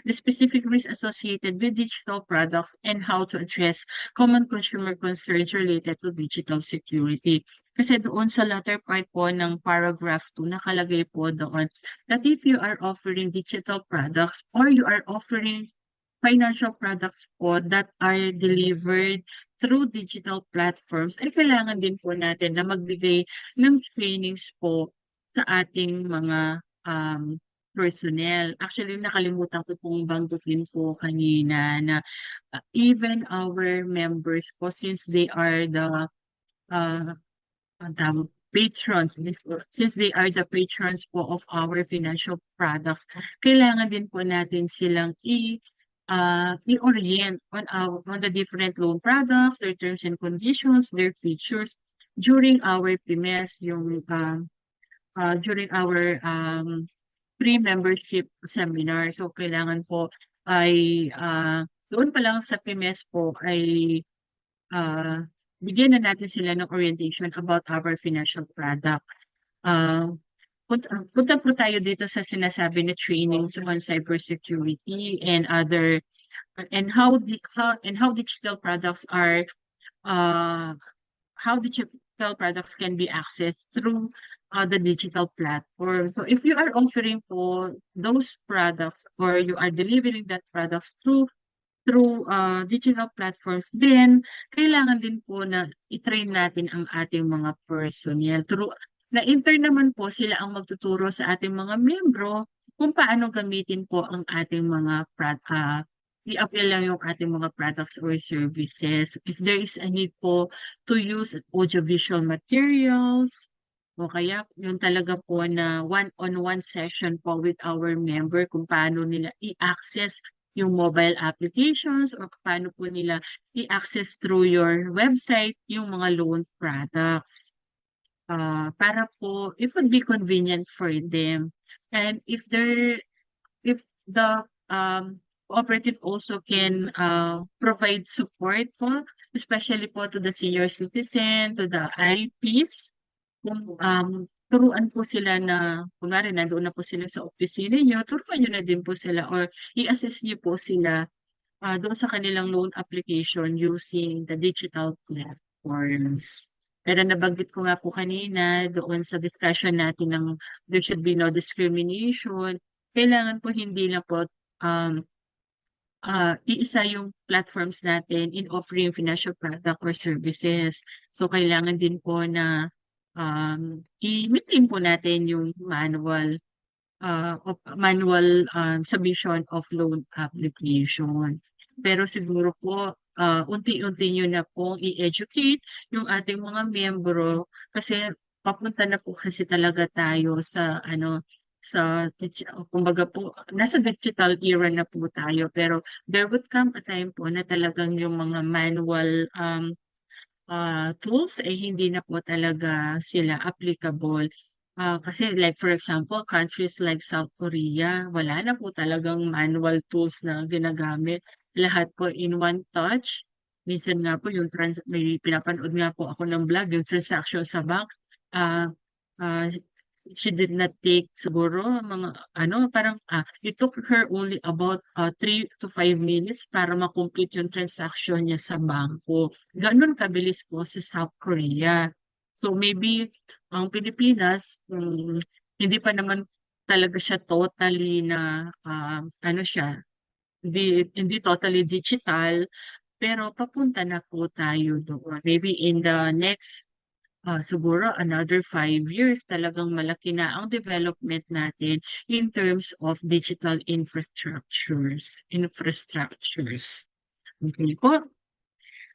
the specific risks associated with digital products, and how to address common consumer concerns related to digital security. Kasi doon sa latter part po ng paragraph 2, nakalagay po doon that if you are offering digital products or you are offering financial products po that are delivered through digital platforms, ay kailangan din po natin na magbigay ng trainings po sa ating mga personnel. Actually, nakalimutan ko pong banggitin po kanina na even our members po, since they are the patrons, since they are the patrons po of our financial products, kailangan din po natin silang i-orient on the different loan products, their terms and conditions, their features during our PMES, during our pre-membership seminar. So, kailangan po ay doon pa lang sa PMES po ay bigyan na natin sila ng orientation about our financial product. Punta po tayo dito sa sinasabi na trainings on cybersecurity and how digital products can be accessed through the digital platform. So if you are offering po those products or you are delivering that products through digital platforms, then kailangan din po na i-train natin ang ating mga personnel. Na-intern naman po sila ang magtuturo sa ating mga membro kung paano gamitin po ang ating mga i-apply lang yung ating mga products or services. If there is a need po to use audiovisual materials, o kaya yung talaga po na one-on-one session po with our member kung paano nila i-access yung mobile applications or paano po nila i-access through your website yung mga loan products. Para po, it would be convenient for them. And if the cooperative also can provide support po, especially po to the senior citizen, to the IPs, turuan po sila na kunwari nandoon na po sila sa opisina niyo, turuan niyo na din po sila or i-assist niyo po sila doon sa kanilang loan application using the digital platforms. Pero nabanggit ko nga po kanina doon sa discussion natin ng there should be no discrimination. Kailangan po hindi lang po um, iisa yung platforms natin in offering financial product or services. So, kailangan din po na i-maintain po natin yung manual submission of loan application. Pero siguro po, unti-unti nyo na po i-educate yung ating mga miyembro kasi papunta na po kasi talaga tayo sa kumbaga po, nasa digital era na po tayo. Pero there would come a time po na talagang yung mga manual tools ay hindi na po talaga sila applicable. Kasi like for example, countries like South Korea, wala na po talagang manual tools na ginagamit. Lahat po in one touch. Minsan nga po may pinapanood nga po ako ng vlog, yung transaction sa bank. ah ah, she did not take siguro mga parang it took her only about 3 to 5 minutes para ma-complete yung transaction niya sa bangko. Gano'n kabilis po sa South Korea. So maybe ang Pilipinas, hindi pa naman talaga siya totally na siya, hindi totally digital, pero papunta na po tayo doon. Maybe in the next siguro another 5 years talagang malaki na ang development natin in terms of digital infrastructures. Okay po.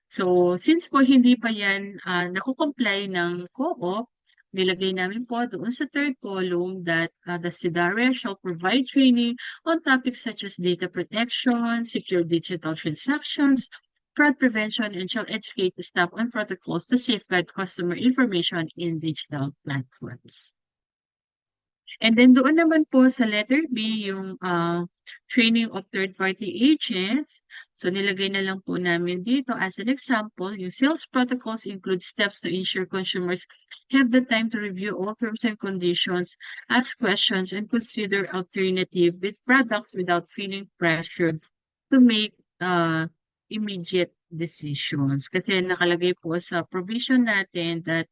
So, since po hindi pa yan nakukomply ng co-op, nilagay namin po doon sa third column that the SIDARE shall provide training on topics such as data protection, secure digital transactions, fraud prevention, and shall educate the staff on protocols to safeguard customer information in digital platforms. And then doon naman po sa letter B, yung training of third-party agents. So nilagay na lang po namin dito as an example, yung sales protocols include steps to ensure consumers have the time to review all terms and conditions, ask questions, and consider alternative with products without feeling pressured to make immediate decisions. Kasi nakalagay po sa provision natin that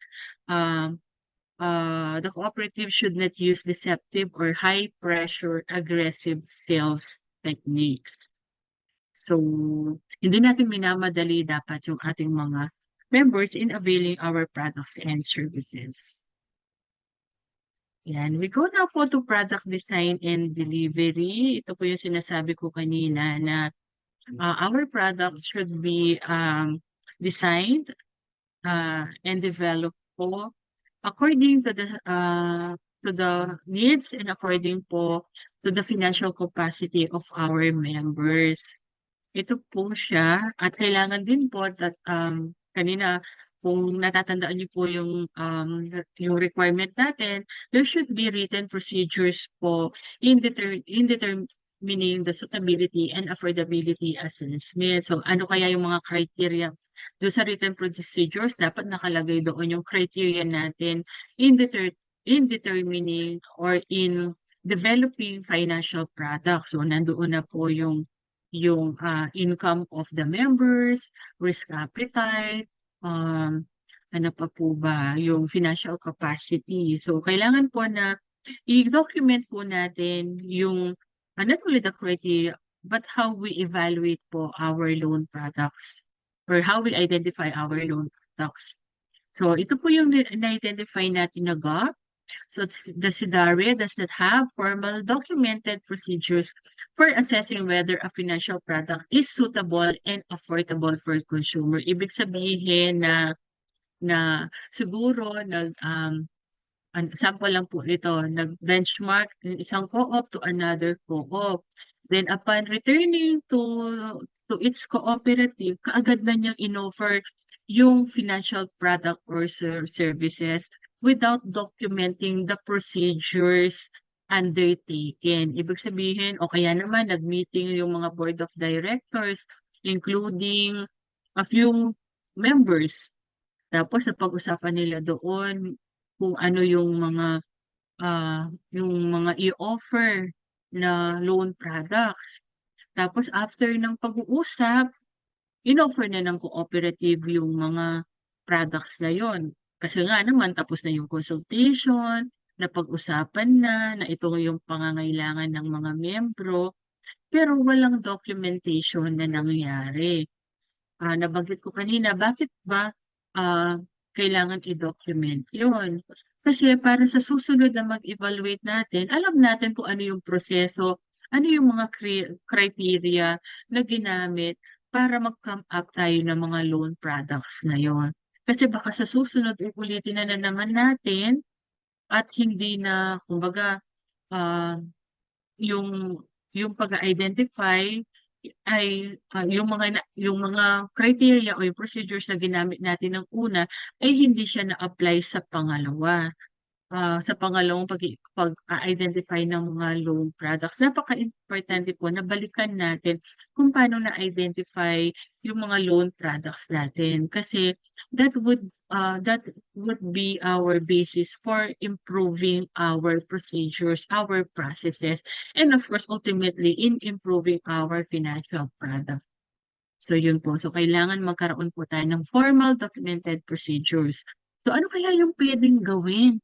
the cooperative should not use deceptive or high-pressure aggressive sales techniques. So, hindi natin minamadali dapat yung ating mga members in availing our products and services. Yan. We go now po to product design and delivery. Ito po yung sinasabi ko kanina na our products should be designed and developed po according to the needs and according po to the financial capacity of our members. Ito po siya at kailangan din po that kanina kung natatandaan niyo po yung requirement natin, there should be written procedures po in determining the suitability and affordability assessment. So ano kaya yung mga criteria doon sa written procedures, dapat nakalagay doon yung criteria natin in determining or in developing financial products. So nandoon na po yung income of the members, risk appetite, ano pa po ba, yung financial capacity. So kailangan po na i-document po natin yung not only the criteria but how we evaluate po our loan products or how we identify our loan products. So ito po yung na-identify natin na gap. So the SIDARE does not have formal documented procedures for assessing whether a financial product is suitable and affordable for consumer. Ibig sabihin na siguro sample lang po ito, nag-benchmark yung isang co-op to another co-op. Then upon returning to its cooperative, kaagad na niyang inoffer yung financial product or services without documenting the procedures undertaken. Ibig sabihin, o kaya naman nag-meeting yung mga board of directors, including a few members. Tapos napag-usapan nila doon kung ano yung mga i-offer na loan products. Tapos after ng pag-uusap, in-offer na ng cooperative yung mga products na yon. Kasi nga naman tapos na yung consultation, napag-usapan na ito yung pangangailangan ng mga miyembro, pero walang documentation na nangyari. Nabanggit ko kanina, bakit ba ah, kailangan i-document yun? Kasi para sa susunod na mag-evaluate natin, alam natin kung ano yung proseso, ano yung mga criteria na ginamit para mag-come up tayo ng mga loan products na yon. Kasi baka sa susunod, ulitin na naman natin at hindi na, kumbaga, ah, yung yung pag-identify ay yung mga criteria o yung procedures na ginamit natin ng una ay hindi siya na-apply sa pangalawa. Sa pangalawang pag-identify ng mga loan products, napaka-importante po na balikan natin kung paano na-identify yung mga loan products natin. Kasi that would be our basis for improving our procedures, our processes, and of course, ultimately, in improving our financial product. So yun po. So kailangan magkaroon po tayo ng formal documented procedures. So ano kaya yung pwedeng gawin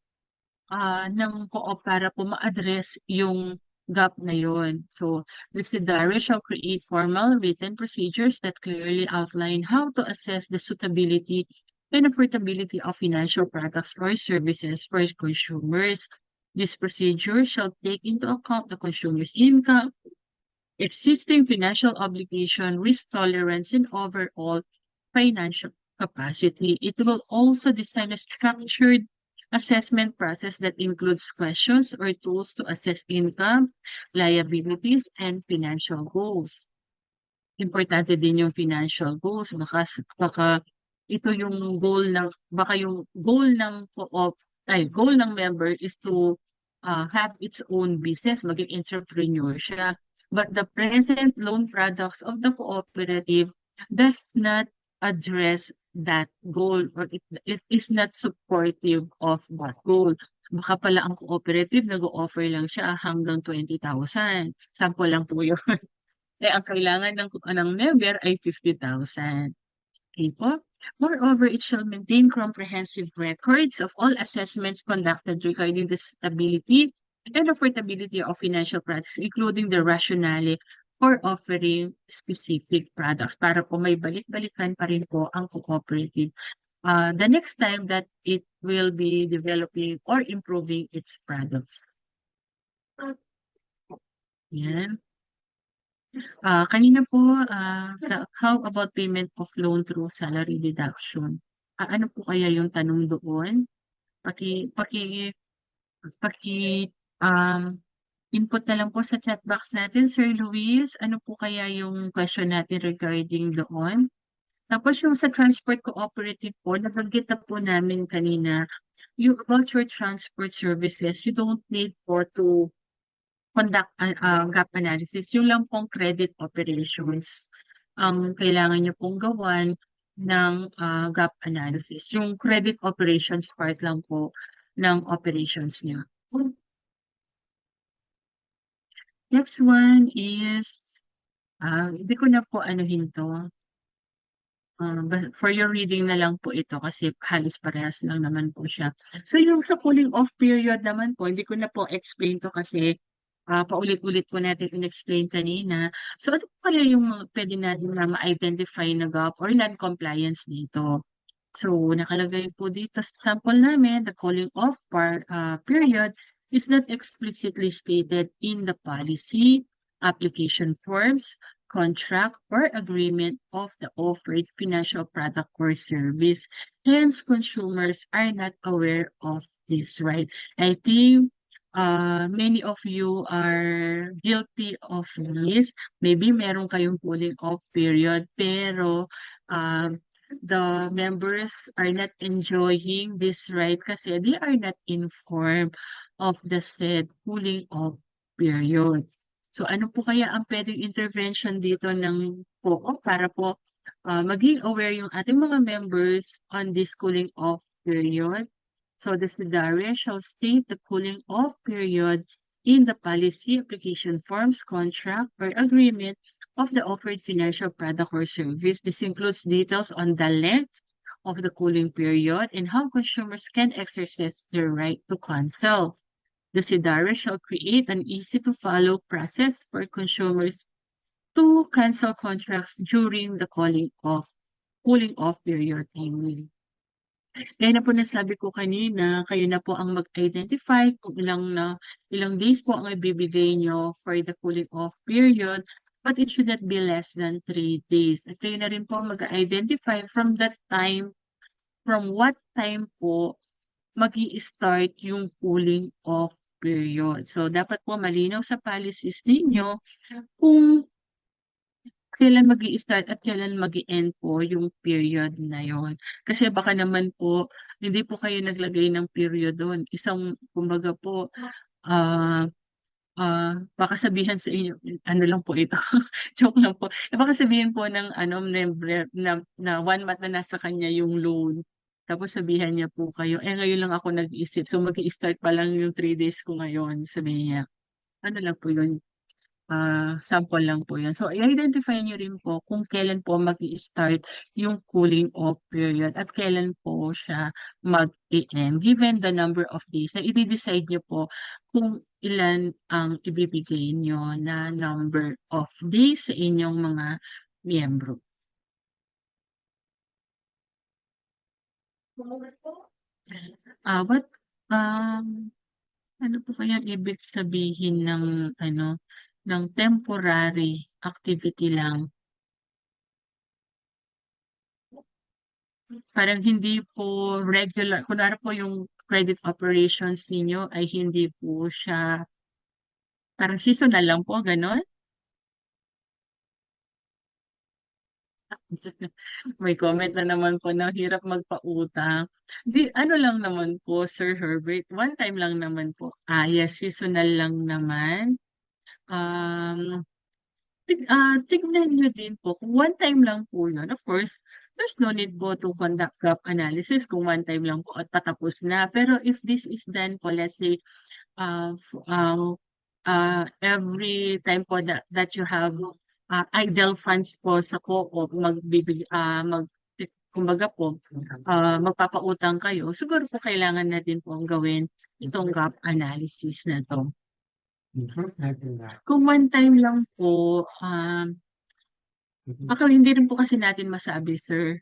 ng co-op para po ma-address yung gap na yun? So the SIDARE shall create formal written procedures that clearly outline how to assess the suitability and affordability of financial products or services for consumers. This procedure shall take into account the consumer's income, existing financial obligation, risk tolerance, and overall financial capacity. It will also design a structured assessment process that includes questions or tools to assess income, liabilities, and financial goals. Importante din yung financial goals. Baka ito yung baka yung goal ng goal ng member is to have its own business, maging entrepreneur siya. But the present loan products of the cooperative does not address that goal, or it is not supportive of that goal. Baka pala ang cooperative nag-o-offer lang siya hanggang 20,000. Sample lang po yun. Ang kailangan ng member ay 50,000. Okay po? Moreover, it shall maintain comprehensive records of all assessments conducted regarding the stability and affordability of financial products, including the rationale for offering specific products para po may balik-balikan pa rin po ang cooperative. The next time that it will be developing or improving its products. Yan. Kanina po, how about payment of loan through salary deduction? Ano po kaya yung tanong doon? Paki paki paki um, input na lang po sa chat box natin, Sir Luis. Ano po kaya yung question natin regarding doon? Tapos yung sa transport cooperative po, nabanggit na po namin kanina, yung about your transport services, you don't need po to conduct gap analysis. Yung lang pong credit operations kailangan nyo pong gawan ng gap analysis. Yung credit operations part lang po ng operations niya. Next one is, hindi ko na po anuhin to. For your reading na lang po ito kasi halos parehas lang naman po siya. So yung sa cooling off period naman po, hindi ko na po explain to kasi paulit-ulit po natin in-explain kanina. So ano po kaya yung mga pwede natin na ma-identify na gap or non-compliance dito? So nakalagay po dito sa sample namin, the cooling off period is not explicitly stated in the policy, application forms, contract, or agreement of the offered financial product or service. Hence, consumers are not aware of this, right? I think many of you are guilty of this. Maybe meron kayong cooling off period, pero the members are not enjoying this right kasi they are not informed of the said cooling off period. So ano po kaya ang pwedeng intervention dito ng POCO para po maging aware yung ating mga members on this cooling off period? So the SIDARE shall state the cooling off period in the policy, application forms, contract, or agreement of the offered financial product or service. This includes details on the length of the cooling period and how consumers can exercise their right to cancel. The SIDARE shall create an easy-to-follow process for consumers to cancel contracts during the cooling off period. Gaya na po nasabi ko kanina, kayo na po ang mag-identify kung ilang days po ang ibibigay nyo for the cooling off period, but it should not be less than 3 days. At kayo na rin po ang mag-identify from what time po mag-i-start yung cooling off period. So, dapat po malinaw sa policies ninyo kung kailan mag-i-start at kailan mag-i-end po yung period na yon. Kasi baka naman po, hindi po kayo naglagay ng period doon. Kumbaga po, ah, baka sabihan sa inyo, ano lang po ito, joke lang po. Baka sabihin po ng member na 1 month na nasa kanya yung loan. Tapos sabihan niya po kayo, ngayon lang ako nag-isip. So mag-i-start pa lang yung 3 days ko ngayon. Sabihin niya, ano lang po yun, sample lang po yan. So, i-identify nyo rin po kung kailan po mag-i-start yung cooling off period at kailan po siya mag-i-end. Given the number of days na i-decide nyo po kung ilan ang ibibigay nyo na number of days sa inyong mga miyembro. What, ano po kaya ibig sabihin ng temporary activity lang? Parang hindi po regular, kunwari po yung credit operations ninyo ay hindi po siya, parang seasonal lang po, ganon? May comment na naman po na hirap magpautang. Ano lang naman po, Sir Herbert, one time lang naman po. Yes, seasonal lang naman. Um, tignan nyo din po, kung one time lang po yun, of course, there's no need po to conduct gap analysis kung one time lang po at patapos na. Pero if this is done po, let's say, every time po that you have idle funds po sa co-op, kumbaga po, magpapautang kayo, siguro po kailangan natin po ang gawin itong gap analysis na to. Kung one time lang po, hindi rin po kasi natin masabi, sir.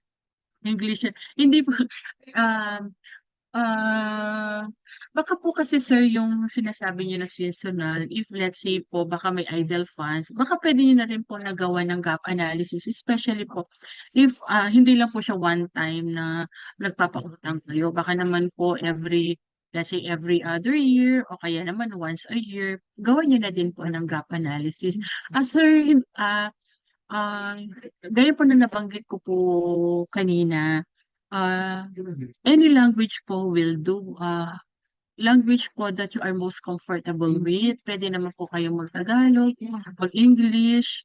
English, hindi po, um, baka po kasi sir yung sinasabi niyo na seasonal, if let's say po baka may idle funds, baka pwede niyo na rin po nagawa ng gap analysis, especially po if hindi lang po siya one time na nagpapautang kayo, baka naman po let's say every other year o kaya naman once a year, gawan niyo na din po ng gap analysis. Sir, gaya po na nabanggit ko po kanina, any language po will do. Language po that you are most comfortable with. Pwede naman po kayong mag-Tagalog, mag-English.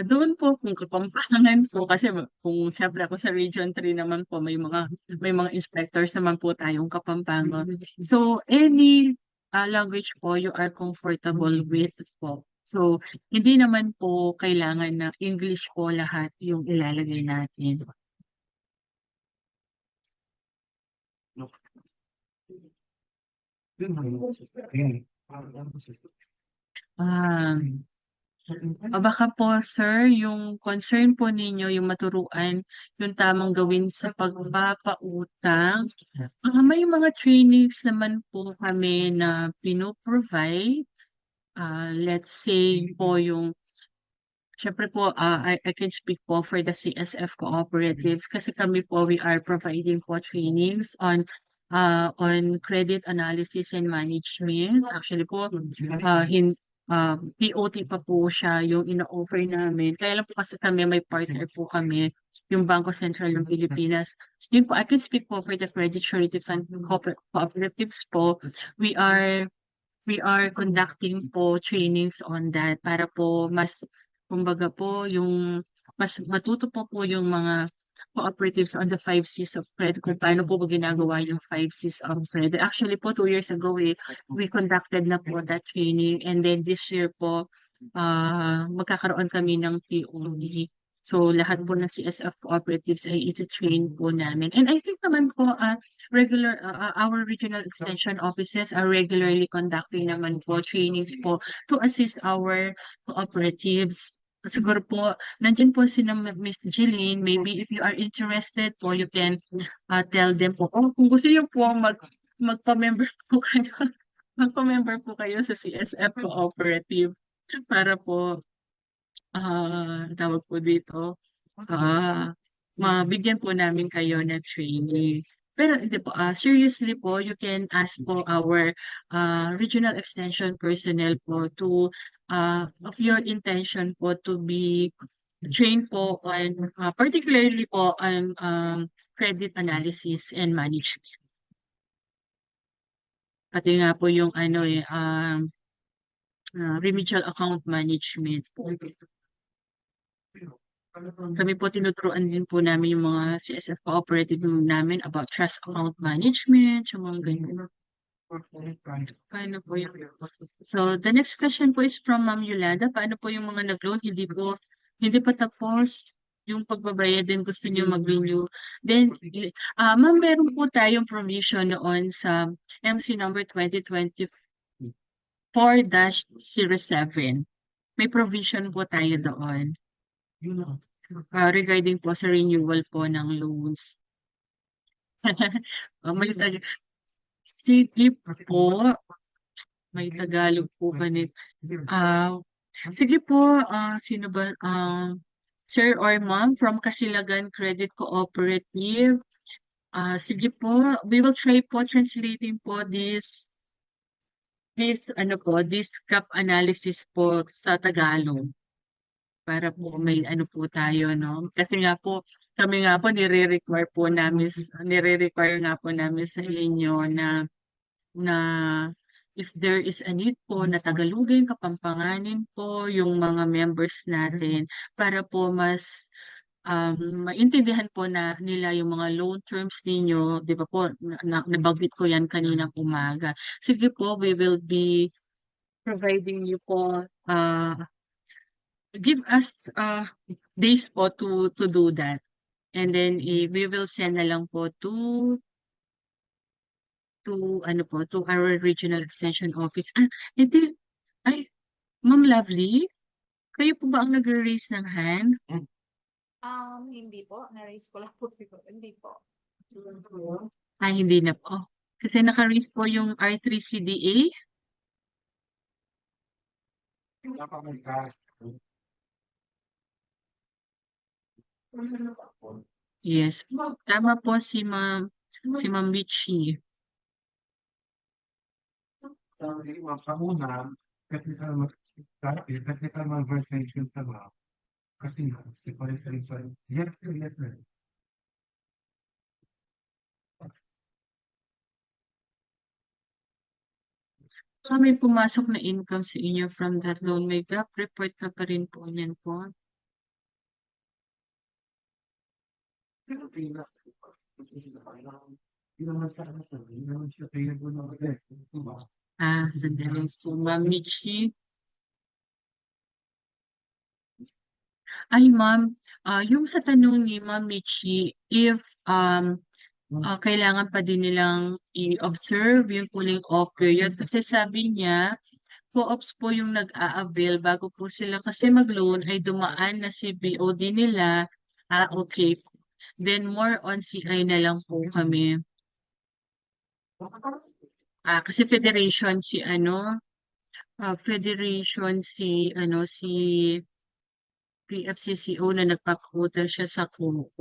Doon po kung Kapampangan po kasi kung syempre ako sa Region 3 naman po may mga inspectors naman po tayong Kapampangan. So any language po you are comfortable with po. So hindi naman po kailangan na English po lahat yung ilalagay natin. Baka po sir, yung concern po ninyo, yung maturuan, yung tamang gawin sa pagpapautang. May mga trainings naman po kami na pino-provide. Let's say po syempre po, I can speak po for the CSF cooperatives kasi kami po, we are providing po trainings on credit analysis and management. Actually po, TOT pa po siya yung ina-offer namin. Kaya lang po kasi kami, may partner po kami, yung Bangko Sentral ng Pilipinas. Yun po, I can speak po for the Credit Surety Fund cooperatives po. We are conducting po trainings on that para po kumbaga po, yung mas matuto po yung mga cooperatives on the 5 Cs of credit. Kung paano po ba ginagawa yung 5 Cs of credit. Actually po, 2 years ago, we conducted na po that training. And then this year po, magkakaroon kami ng TOD. So, lahat po ng CSF cooperatives ay iti-train po namin. And I think naman po, our regional extension offices are regularly conducting naman po trainings po to assist our cooperatives. Siguro po, nandiyan po si Miss Jeline. Maybe if you are interested po, you can tell them po. Kung gusto niyo po magpa-member po kayo, magpa-member po kayo sa CSF cooperative para po tawag po dito, mabigyan po namin kayo ng training. Pero hindi po, seriously po, you can ask po our regional extension personnel po of your intention po to be trained po on, particularly po on credit analysis and management. Pati nga po yung remedial account management. Kami po tinuturuan din po namin yung mga CSF cooperative namin about trust account management, yung mga ganyan. Paano po yun? So, the next question po is from Ma'am Yolanda. Paano po yung mga nag-loan? Hindi pa tapos yung pagbabayad din gusto niyo mag-renew. Then, ma'am, meron po tayong provision noon sa MC number 2024-07. May provision po tayo doon. Regarding po sa renewal po ng loans. May sige po, may Tagalog po ba nito? Sige po, sino ba? Sir or ma'am from Kasilagan Credit Cooperative. Sige po, we will try po translating po this gap analysis po sa Tagalog. Para po may po tayo, no? Kasi nga po, kami nga po nire-require nga po namin sa inyo na if there is a need po na Tagalogin, Kapampanganin po yung mga members natin para po mas maintindihan po nila yung mga loan terms ninyo, di ba po, nabanggit ko yan kaninang umaga. Sige po, we will be providing you po give us days po to do that. And then we will send na lang po to our regional extension office. Hindi, Ma'am Lovely, kayo po ba ang nagre-raise ng hand?
Hindi po. Na-raise ko lang po siguro. Hindi po.
Hindi na po. Kasi naka-raise po yung R3CDA. Yes po. Tama po si Ma'am Michi.
Technical conversation tama. Kasi yes.
So may pumasok na income sa inyo from that loan. May gap report na pa rin po niyan po. Sandali. So, Ma'am Michi. Ma'am, yung sa tanong ni Ma'am Michi, if kailangan pa din nilang i-observe yung cooling off period kasi sabi niya, co-ops po yung nag-a-avail bago po sila kasi mag-loan ay dumaan na si BOD nila. Okay. Then more on CI na lang po kami. Kasi federation si PFCCO na nagpapautang siya sa COO.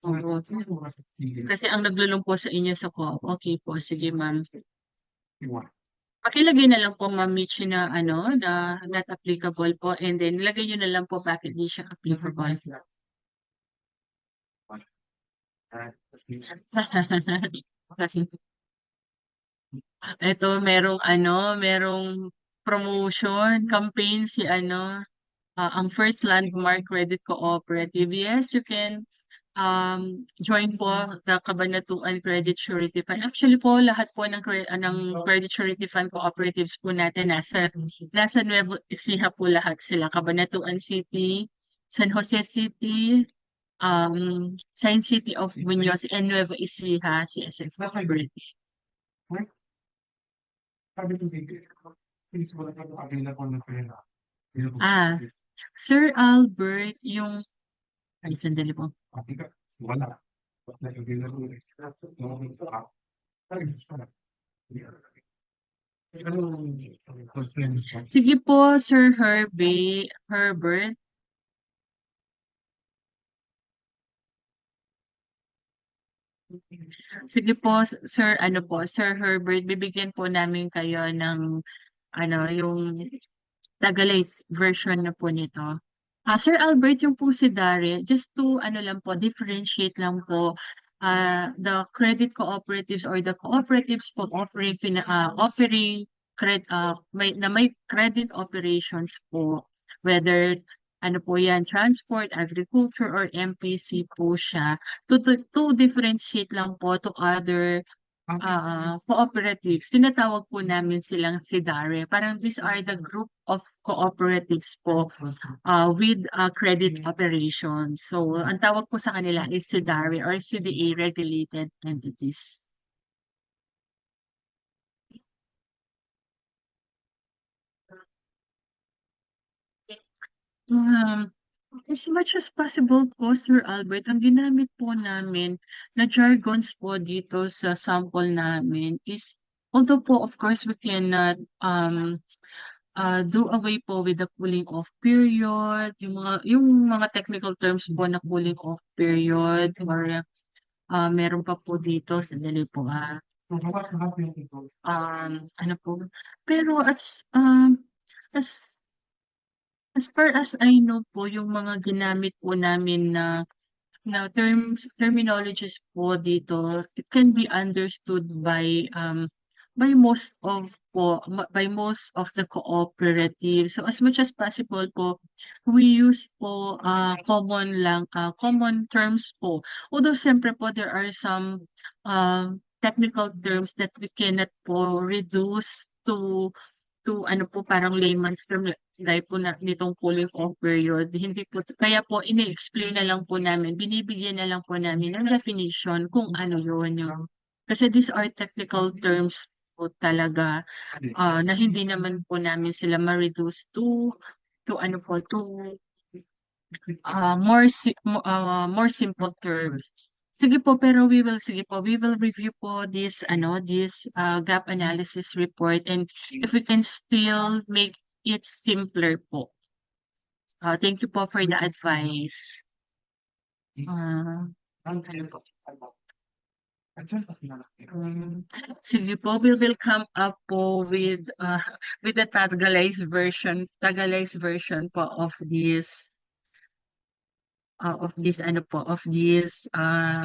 Oo. Kasi ang naglulong po sa inyo sa co-op. Okay po, sige ma'am. Pakilagay na lang po Ma'am Michi na not applicable po and then lagay nyo na lang po bakit di siya applicable. Ito merong promotion campaign si ang First Landmark Credit Cooperative. Yes, you can join po the Cabanatuan Credit Surety Fund. Actually po, lahat po ng Credit Surety Fund cooperatives po natin nasa Nueva Ecija po lahat sila. Cabanatuan City, San Jose City, Science City of Muñoz, and Nueva Ecija, CSF Cooperative.
Sabi ko, since wala ka available na pera.
Ah, Sir Albert, yung... Ay, sandali po.
Wala. Available.
Sige po, Sir Herbert. Sige po, Sir Sir Herbert, bibigyan po namin kayo ng yung Tagalog version na po nito. Sir Albert, yung po si Dari, just to lang po, differentiate lang po the credit cooperatives or the cooperatives po offering may credit operations po, whether po yan, transport, agriculture, or MPC po siya, to differentiate lang po to other cooperatives. Tinatawag po namin silang SIDARE. Parang these are the group of cooperatives po with credit operations. So, ang tawag po sa kanila is SIDARE or CDA regulated entities. As much as possible po, Sir Albert, ang ginamit po namin na jargons po dito sa sample namin is, although po, of course, we cannot do away po with the cooling off period, yung mga technical terms po na cooling off period, or meron pa po dito, sandali po ano po, pero as as far as I know po, yung mga ginamit po namin na terminologies po dito, it can be understood by most of the cooperatives. So as much as possible po, we use po common terms po. Although siyempre po there are some technical terms that we cannot po reduce to po parang layman's term gaya po nitong cooling off period. Hindi po, kaya po ini-explain na lang po namin, binibigyan na lang po namin ng definition kung ano yun yung. Kasi these are technical terms po talaga na hindi naman po namin sila ma-reduce to more simple terms. Sige po, pero we will review po this gap analysis report, and if we can still make it simpler po. Thank you po for the advice. Sige po, we will come up po with the Tagalog version po of this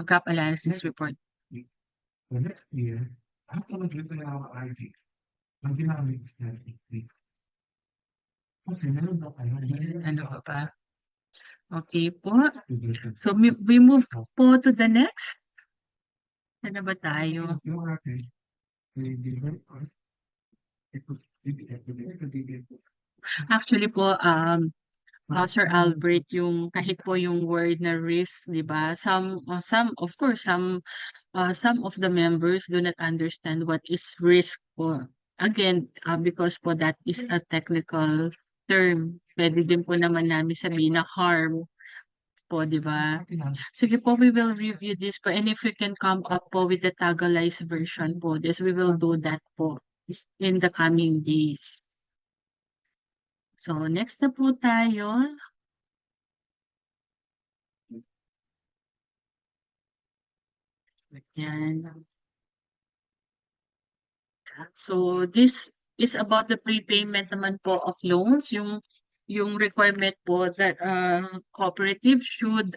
gap analysis report.
The next year, after mag-rito na ako ID, ang ginamit natin. Okay, meron daw kayo.
Ano pa? Okay po. So we move po to the next. Ano ba tayo? Actually po, Sir Albert, yung kahit po yung word na risk, di ba? Of course, some of the members do not understand what is risk po. Again, because po that is a technical term. Pwede din po naman namin sabihin na harm po, di ba? Sige po, we will review this po, and if we can come up po with the Tagalogized version po, we will do that po in the coming days. So, next na po tayo. Yan. So, this is about the prepayment naman po of loans, yung requirement po that cooperative should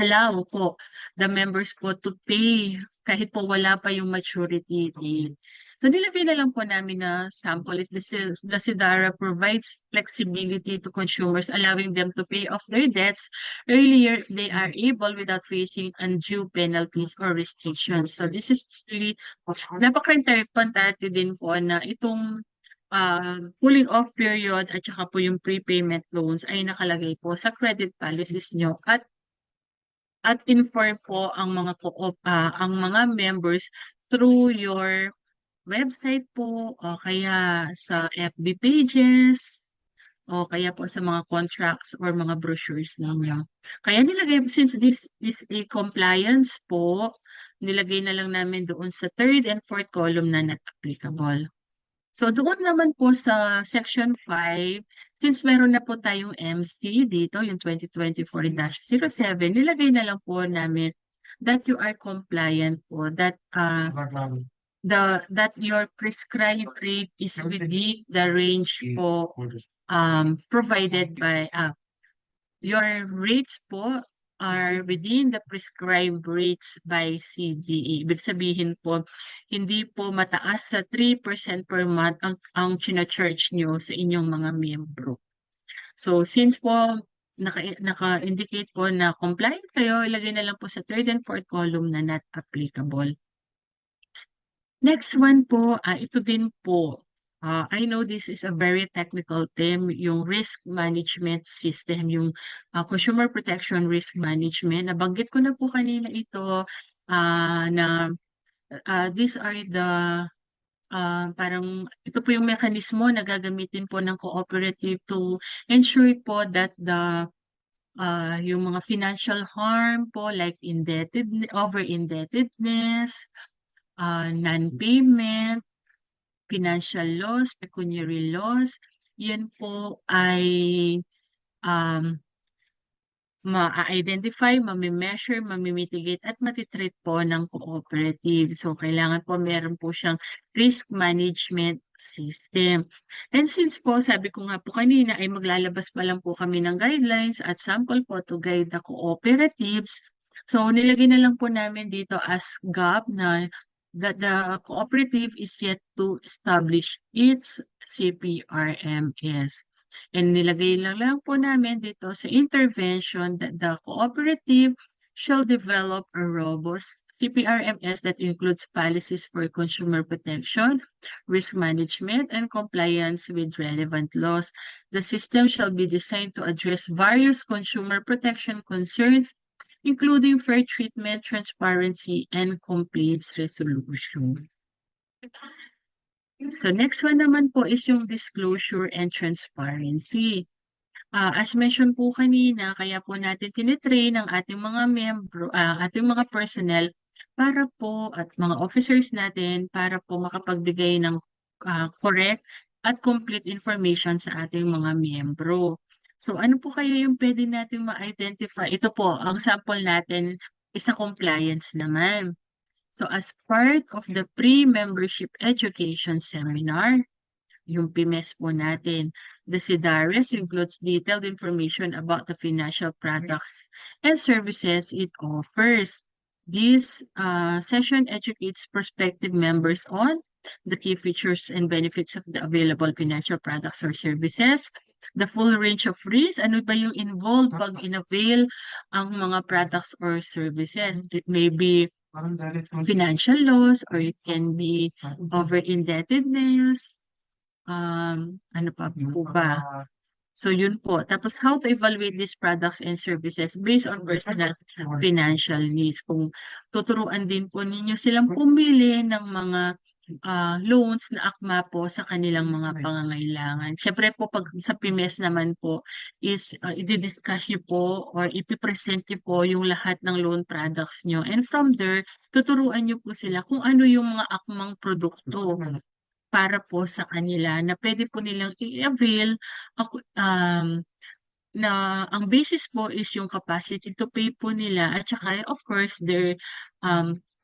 allow po the members po to pay kahit po wala pa yung maturity date. So nilagay na lang po namin na sample is the SIDARA provides flexibility to consumers, allowing them to pay off their debts earlier if they are able without facing undue penalties or restrictions. So this is really napaka-importante din po na itong cooling off period at saka po yung prepayment loans ay nakalagay po sa credit policies nyo at inform po ang mga ang mga members through your website po o kaya sa FB pages o kaya po sa mga contracts or mga brochures ninyo. Kaya nilagay, since this is a compliance po, nilagay na lang namin doon sa third and fourth column na not applicable. So doon naman po sa section 5, since meron na po tayong MC dito, yung 2024-07, nilagay na lang po namin that you are compliant po, that that your prescribed rate is within the range po provided by your rates po are within the prescribed rates by CDE. Ibig sabihin po, hindi po mataas sa 3% per month ang china-charge nyo sa inyong mga miyembro. So since po naka-indicate po na compliant kayo, ilagay na lang po sa third and fourth column na not applicable. Next one po, ito din po. I know this is a very technical term, yung risk management system, yung consumer protection risk management. Nabanggit ko na po kanina ito na these are the parang ito po yung mekanismo na gagamitin po ng cooperative to ensure po that yung mga financial harm po like over-indebtedness, non-payment, financial loss, pecuniary loss, yan po ay ma-identify, mami-measure, mami-mitigate at matitreat po ng cooperative. So, kailangan po meron po siyang risk management system. And since po, sabi ko nga po kanina, ay maglalabas pa lang po kami ng guidelines at sample po to guide the cooperatives. So, nilagay na lang po namin dito as GAP na that the cooperative is yet to establish its CPRMS. And nilagay lang po namin dito sa intervention that the cooperative shall develop a robust CPRMS that includes policies for consumer protection, risk management, and compliance with relevant laws. The system shall be designed to address various consumer protection concerns, including fair treatment, transparency, and complaints resolution. So next one naman po is yung disclosure and transparency. As mentioned po kanina, kaya po natin tinitrain ang ating mga membro, ating mga personnel para po at mga officers natin para po makapagbigay ng correct at complete information sa ating mga miyembro. So ano po kaya yung pwede natin ma-identify? Ito po, ang sample natin is sa compliance naman. So as part of the pre-membership education seminar, yung PMES po natin, the SIDARES includes detailed information about the financial products and services it offers. This session educates prospective members on the key features and benefits of the available financial products or services, the full range of risks, ano ba yung involved pag in-avail ang mga products or services. It may be financial loss or it can be over-indebtedness, ano pa po ba? So yun po. Tapos how to evaluate these products and services based on personal financial needs. Kung tuturuan din po ninyo silang pumili ng mga loans na akma po sa kanilang mga pangangailangan. Siyempre po pag sa PMES naman po is i-discuss nyo po or ipipresent nyo po yung lahat ng loan products nyo. And from there, tuturuan nyo po sila kung ano yung mga akmang produkto para po sa kanila na pwede po nilang i-avail na ang basis po is yung capacity to pay po nila at saka of course their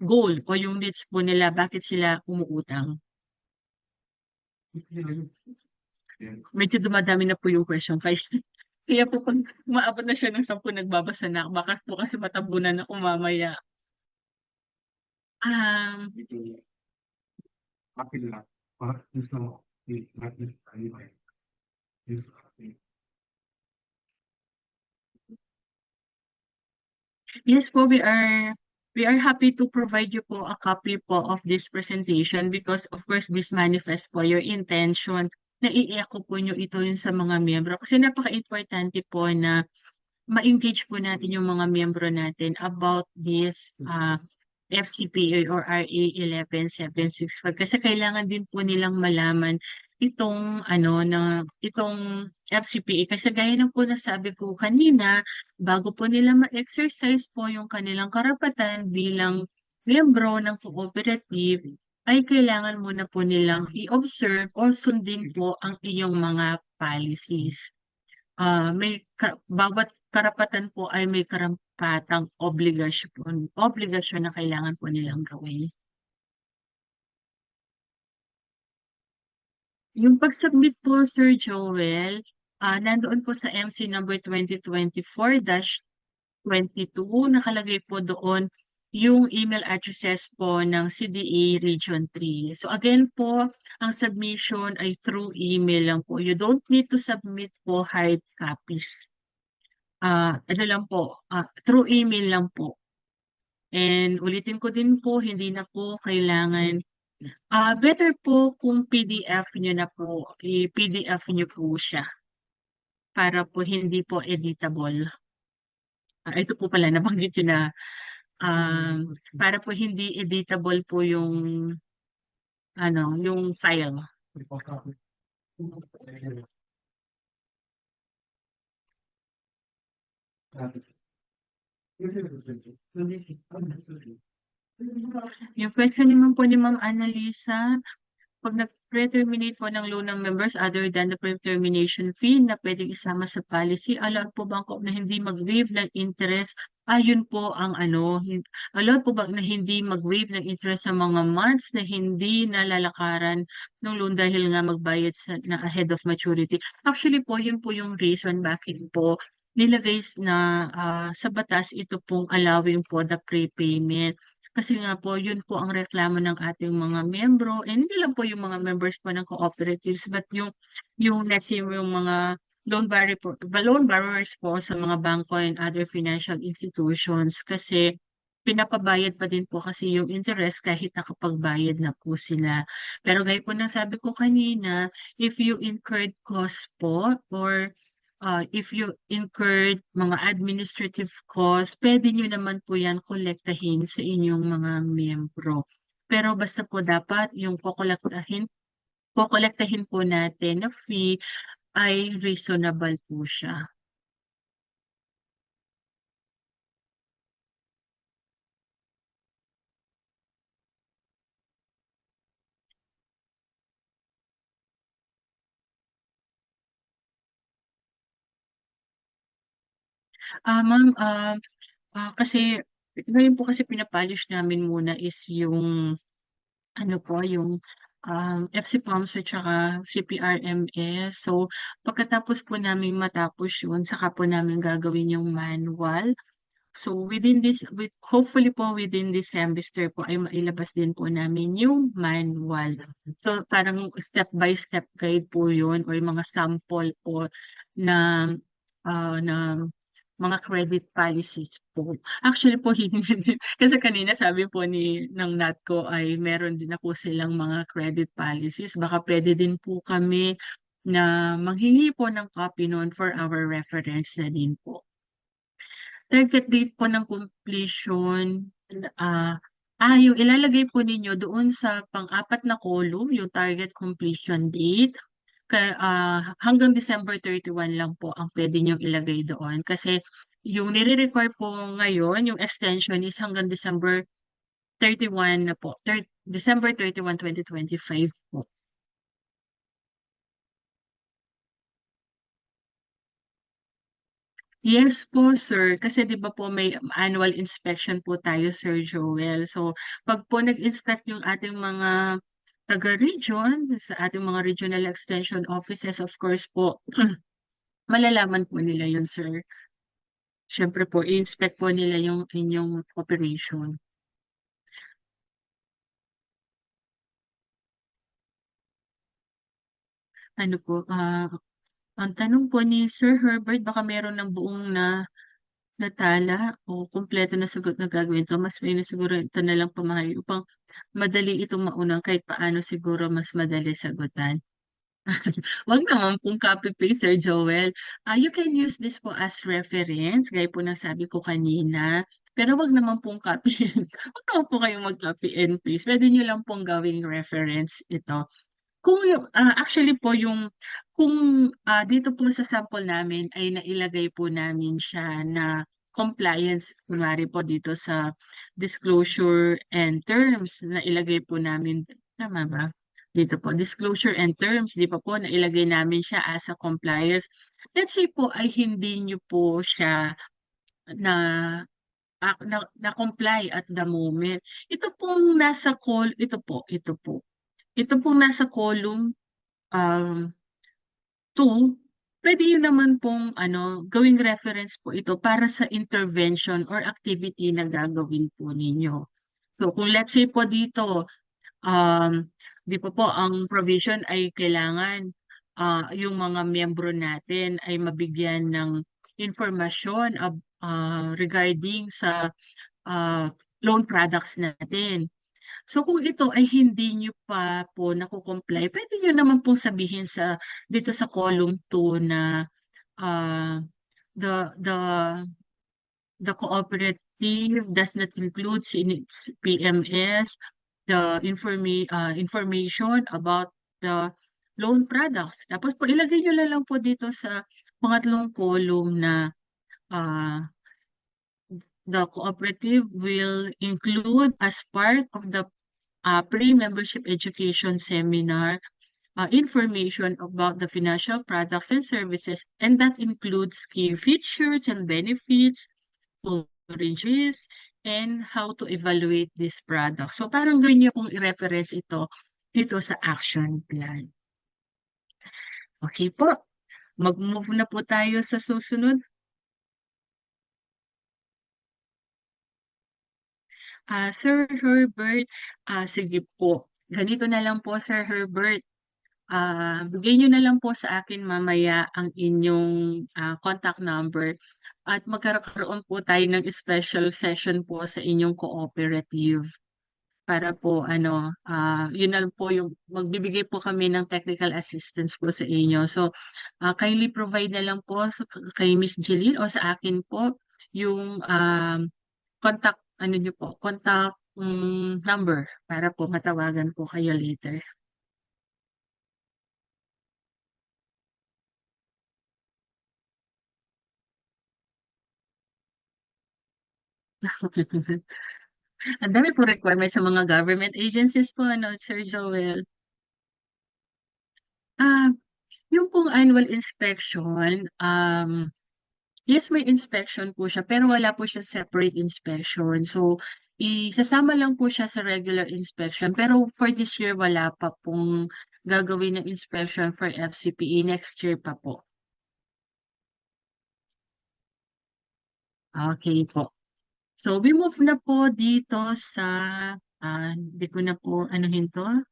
goal o yung needs po nila, bakit sila umuutang. Medyo dumadami na po yung question kaya po pag maabot na siya ng 10 nagbabasa na ako, baka po kasi matabunan ako mamaya.
akin lang. Para gusto i-practice tayo ay is akin.
Yes po, we are happy to provide you po a copy po of this presentation because of course this manifests po your intention na i-echo po nyo ito yun sa mga miyembro. Kasi napaka-importante po na ma-engage po natin yung mga miyembro natin about this FCPA or RA 11765 kasi kailangan din po nilang malaman itong FCPA kasi gaya ng po nasabi ko kanina, bago po nila ma-exercise po yung kanilang karapatan bilang miyembro ng cooperative, ay kailangan muna po nilang i-observe o sundin po ang iyong mga policies. Bawat karapatan po ay may karapatang obligasyon na kailangan po nilang gawin. Yung pag-submit po, Sir Joel, nandoon po sa MC number 2024-22, nakalagay po doon yung email addresses po ng CDA Region 3. So again po, ang submission ay through email lang po. You don't need to submit po hard copies. Ano lang po, through email lang po. And ulitin ko din po, hindi na po kailangan. Better po kung PDF nyo na po, i-PDF nyo po siya para po hindi po editable. Ito po pala, nabanggit yun na para po hindi editable po yung file. Yung question naman po ni Ma'am Annalisa, pag nag-pre-terminate po ng loan ng members other than the pre-termination fee na pwedeng isama sa policy, allowed po bang na hindi mag-waive ng interest? Yun po ang allowed po ba na hindi mag-waive ng interest sa mga months na hindi nalalakaran ng loan dahil nga magbayad na ahead of maturity? Actually po, yun po yung reason bakit po nilagay sa batas ito pong allowing po the prepayment. Kasi nga po, yun po ang reklamo ng ating mga miyembro. And hindi lang po yung mga members po ng cooperatives, but let's say, yung mga loan borrowers po sa mga bangko and other financial institutions. Kasi pinapabayad pa din po kasi yung interest kahit nakapagbayad na po sila. Pero gaya po ng sabi ko kanina, if you incurred cost po or if you incurred mga administrative costs, pwede nyo naman po yan kolektahin sa inyong mga miyembro. Pero basta po dapat yung kokolektahin po natin na fee ay reasonable po siya. Ma'am, kasi ngayon po kasi pinapolish namin muna is yung FC Palms at saka CPRMS. So, pagkatapos po namin matapos yun, saka po namin gagawin yung manual. So, hopefully po within this semester po ay mailabas din po namin yung manual. So, parang step by step guide po yun or yung mga sample po na, na mga credit policies po. Actually po, hindi din. Kasi kanina sabi po ng NATCO ay meron din na po silang mga credit policies. Baka pwede din po kami na manghingi po ng copy noon for our reference na din po. Target date po ng completion, ah, yung ilalagay po ninyo doon sa pang-apat na column, yung target completion date. Hanggang December 31 lang po ang pwede niyong ilagay doon. Kasi yung nire-require po ngayon, yung extension is hanggang December 31 na po. December 31, 2025 po. Yes po, sir. Kasi 'di ba po may annual inspection po tayo, Sir Joel. So, pag po nag-inspect yung ating mga taga-region, sa ating mga regional extension offices, of course po, malalaman po nila yun, sir. Siyempre po, i-inspect po nila yung inyong operation. Ano po, ang tanong po ni Sir Herbert, baka meron ng buong natala o kumpleto na sagot na gagawin 'to, mas mainam siguro ito na lang pamahagi upang madali itong maunawang kahit paano siguro mas madali sagutan. Wag naman pong copy-paste, Sir Joel. You can use this po as reference, gaya po ng sabi ko kanina. Pero wag naman pong copy wag naman po kayong mag-copy and paste. Puwede niyo lang pong gawing reference ito. Actually po kung dito po sa sample namin ay nailagay po namin siya na compliance, kunwari po dito sa disclosure and terms nailagay po namin, tama ba? Dito po, disclosure and terms, 'di ba po nailagay namin siya as a compliance. Let's say po ay hindi niyo po siya na na-comply at the moment. Ito pong nasa column 2, puwede niyo naman pong gawing reference po ito para sa intervention or activity na gagawin po ninyo. So kung let's say po dito, um, 'di pa po ang provision ay kailangan, yung mga miyembro natin ay mabigyan ng impormasyon regarding sa, ah, loan products natin. So kung ito ay hindi niyo pa po nako-comply, puwede niyo naman pong sabihin dito sa column 2 na, ah, the cooperative does not include in its PMS information about the loan products. Tapos po ilagay niyo na lang po dito sa pangatlong column na, ah, the cooperative will include as part of the pre-membership education seminar, information about the financial products and services, and that includes key features and benefits, coverages, and how to evaluate this product. So parang gawin niyo pong i-reference ito dito sa action plan. Okay po, mag-move na po tayo sa susunod. Sir Herbert, sige po. Ganito na lang po, Sir Herbert. Bigay niyo na lang po sa akin mamaya ang inyong contact number at magkakaroon po tayo ng special session po sa inyong cooperative para po yun na lang po yung magbibigay po kami ng technical assistance po sa inyo. So, kindly provide na lang po kay Miss Jeline o sa akin po yung contact number para po matawagan po kayo later. Ang dami po requirements sa mga government agencies po, Sir Joel. Ah, yung pong annual inspection, yes, may inspection po siya, pero wala po siya separate inspection. So, isasama lang po siya sa regular inspection. Pero for this year, wala pa pong gagawin ng inspection for FCPE. Next year pa po. Okay po. So, we move na po dito sa, hindi ko na po anuhin to.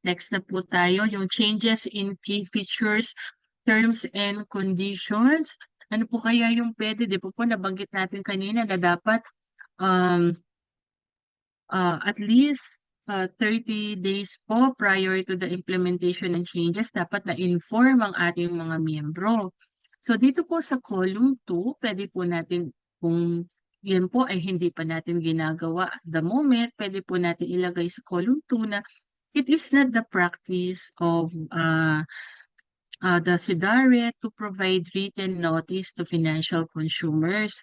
Next na po tayo, yung changes in key features, terms and conditions. Ano po kaya yung pwede? Di po nabanggit natin kanina na dapat um, at least 30 days po prior to the implementation ng changes, dapat na-inform ang ating mga miyembro. So dito po sa column 2, pwede po natin kung yan po ay hindi pa natin ginagawa at the moment, pwede po natin ilagay sa column 2 na it is not the practice of the SIDARE to provide written notice to financial consumers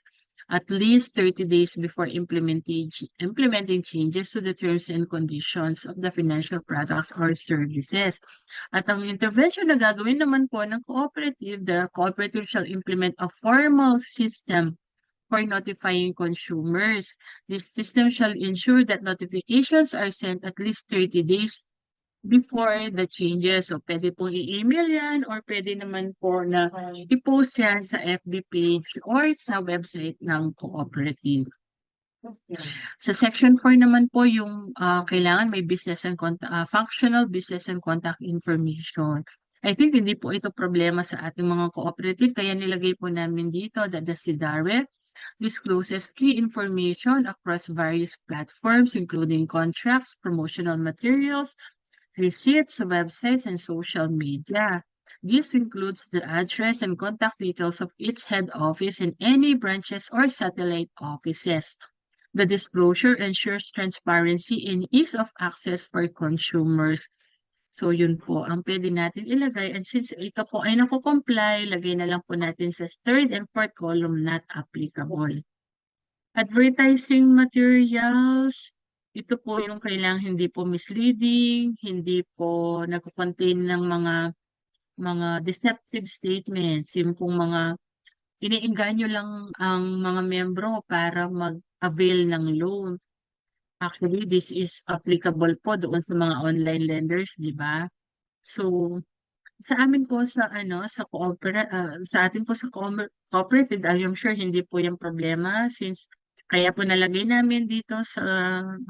at least 30 days before implementing changes to the terms and conditions of the financial products or services. At ang intervention na gagawin naman po ng cooperative, the cooperative shall implement a formal system for notifying consumers. This system shall ensure that notifications are sent at least 30 days before the changes. So, pwede pong i-email yan or pwede naman po na i-post yan sa FB page or sa website ng cooperative. Sa section 4 naman po yung kailangan may business and functional business and contact information. I think hindi po ito problema sa ating mga cooperative, kaya nilagay po namin dito that the SIDARE discloses key information across various platforms, including contracts, promotional materials, receipts, websites, and social media. This includes the address and contact details of its head office and any branches or satellite offices. The disclosure ensures transparency and ease of access for consumers. So yun po ang pwede natin ilagay, and since ito po ay nako-comply, lagay na lang po natin sa third and fourth column not applicable. Advertising materials, ito po yung kailangang hindi po misleading, hindi po nagko-contain ng mga deceptive statements, yung pong mga iniengganyo lang ang mga miyembro para mag-avail ng loan. Actually, this is applicable po doon sa mga online lenders, di ba? So, sa amin po sa sa atin po sa cooperative, I am sure hindi po yung problema since kaya po nalagay namin dito sa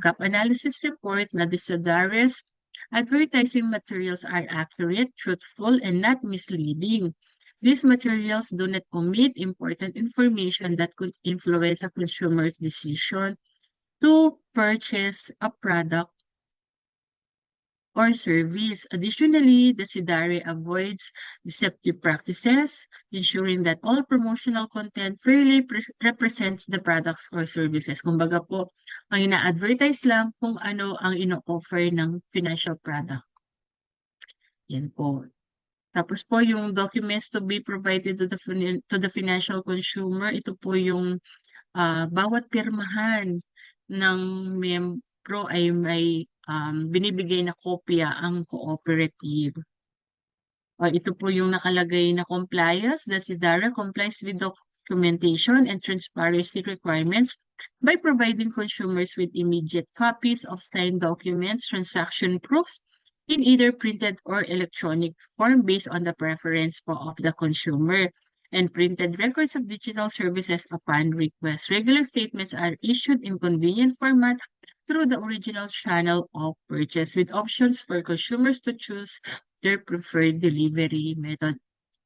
gap analysis report na the SIDARE's advertising materials are accurate, truthful, and not misleading. These materials do not omit important information that could influence a consumer's decision to purchase a product or service. Additionally, the SIDARE avoids deceptive practices, ensuring that all promotional content fairly represents the products or services. Kumbaga po, ang ina-advertise lang kung ano ang ino-offer ng financial product. Yan po. Tapos po yung documents to be provided to the financial consumer, ito po yung bawat pirmahan ng membro ay may binibigay na kopya ang cooperative. Ito po yung nakalagay na compliance. The SIDARE complies with documentation and transparency requirements by providing consumers with immediate copies of signed documents, transaction proofs, in either printed or electronic form based on the preference po of the consumer, and printed records of digital services upon request. Regular statements are issued in convenient format through the original channel of purchase with options for consumers to choose their preferred delivery method.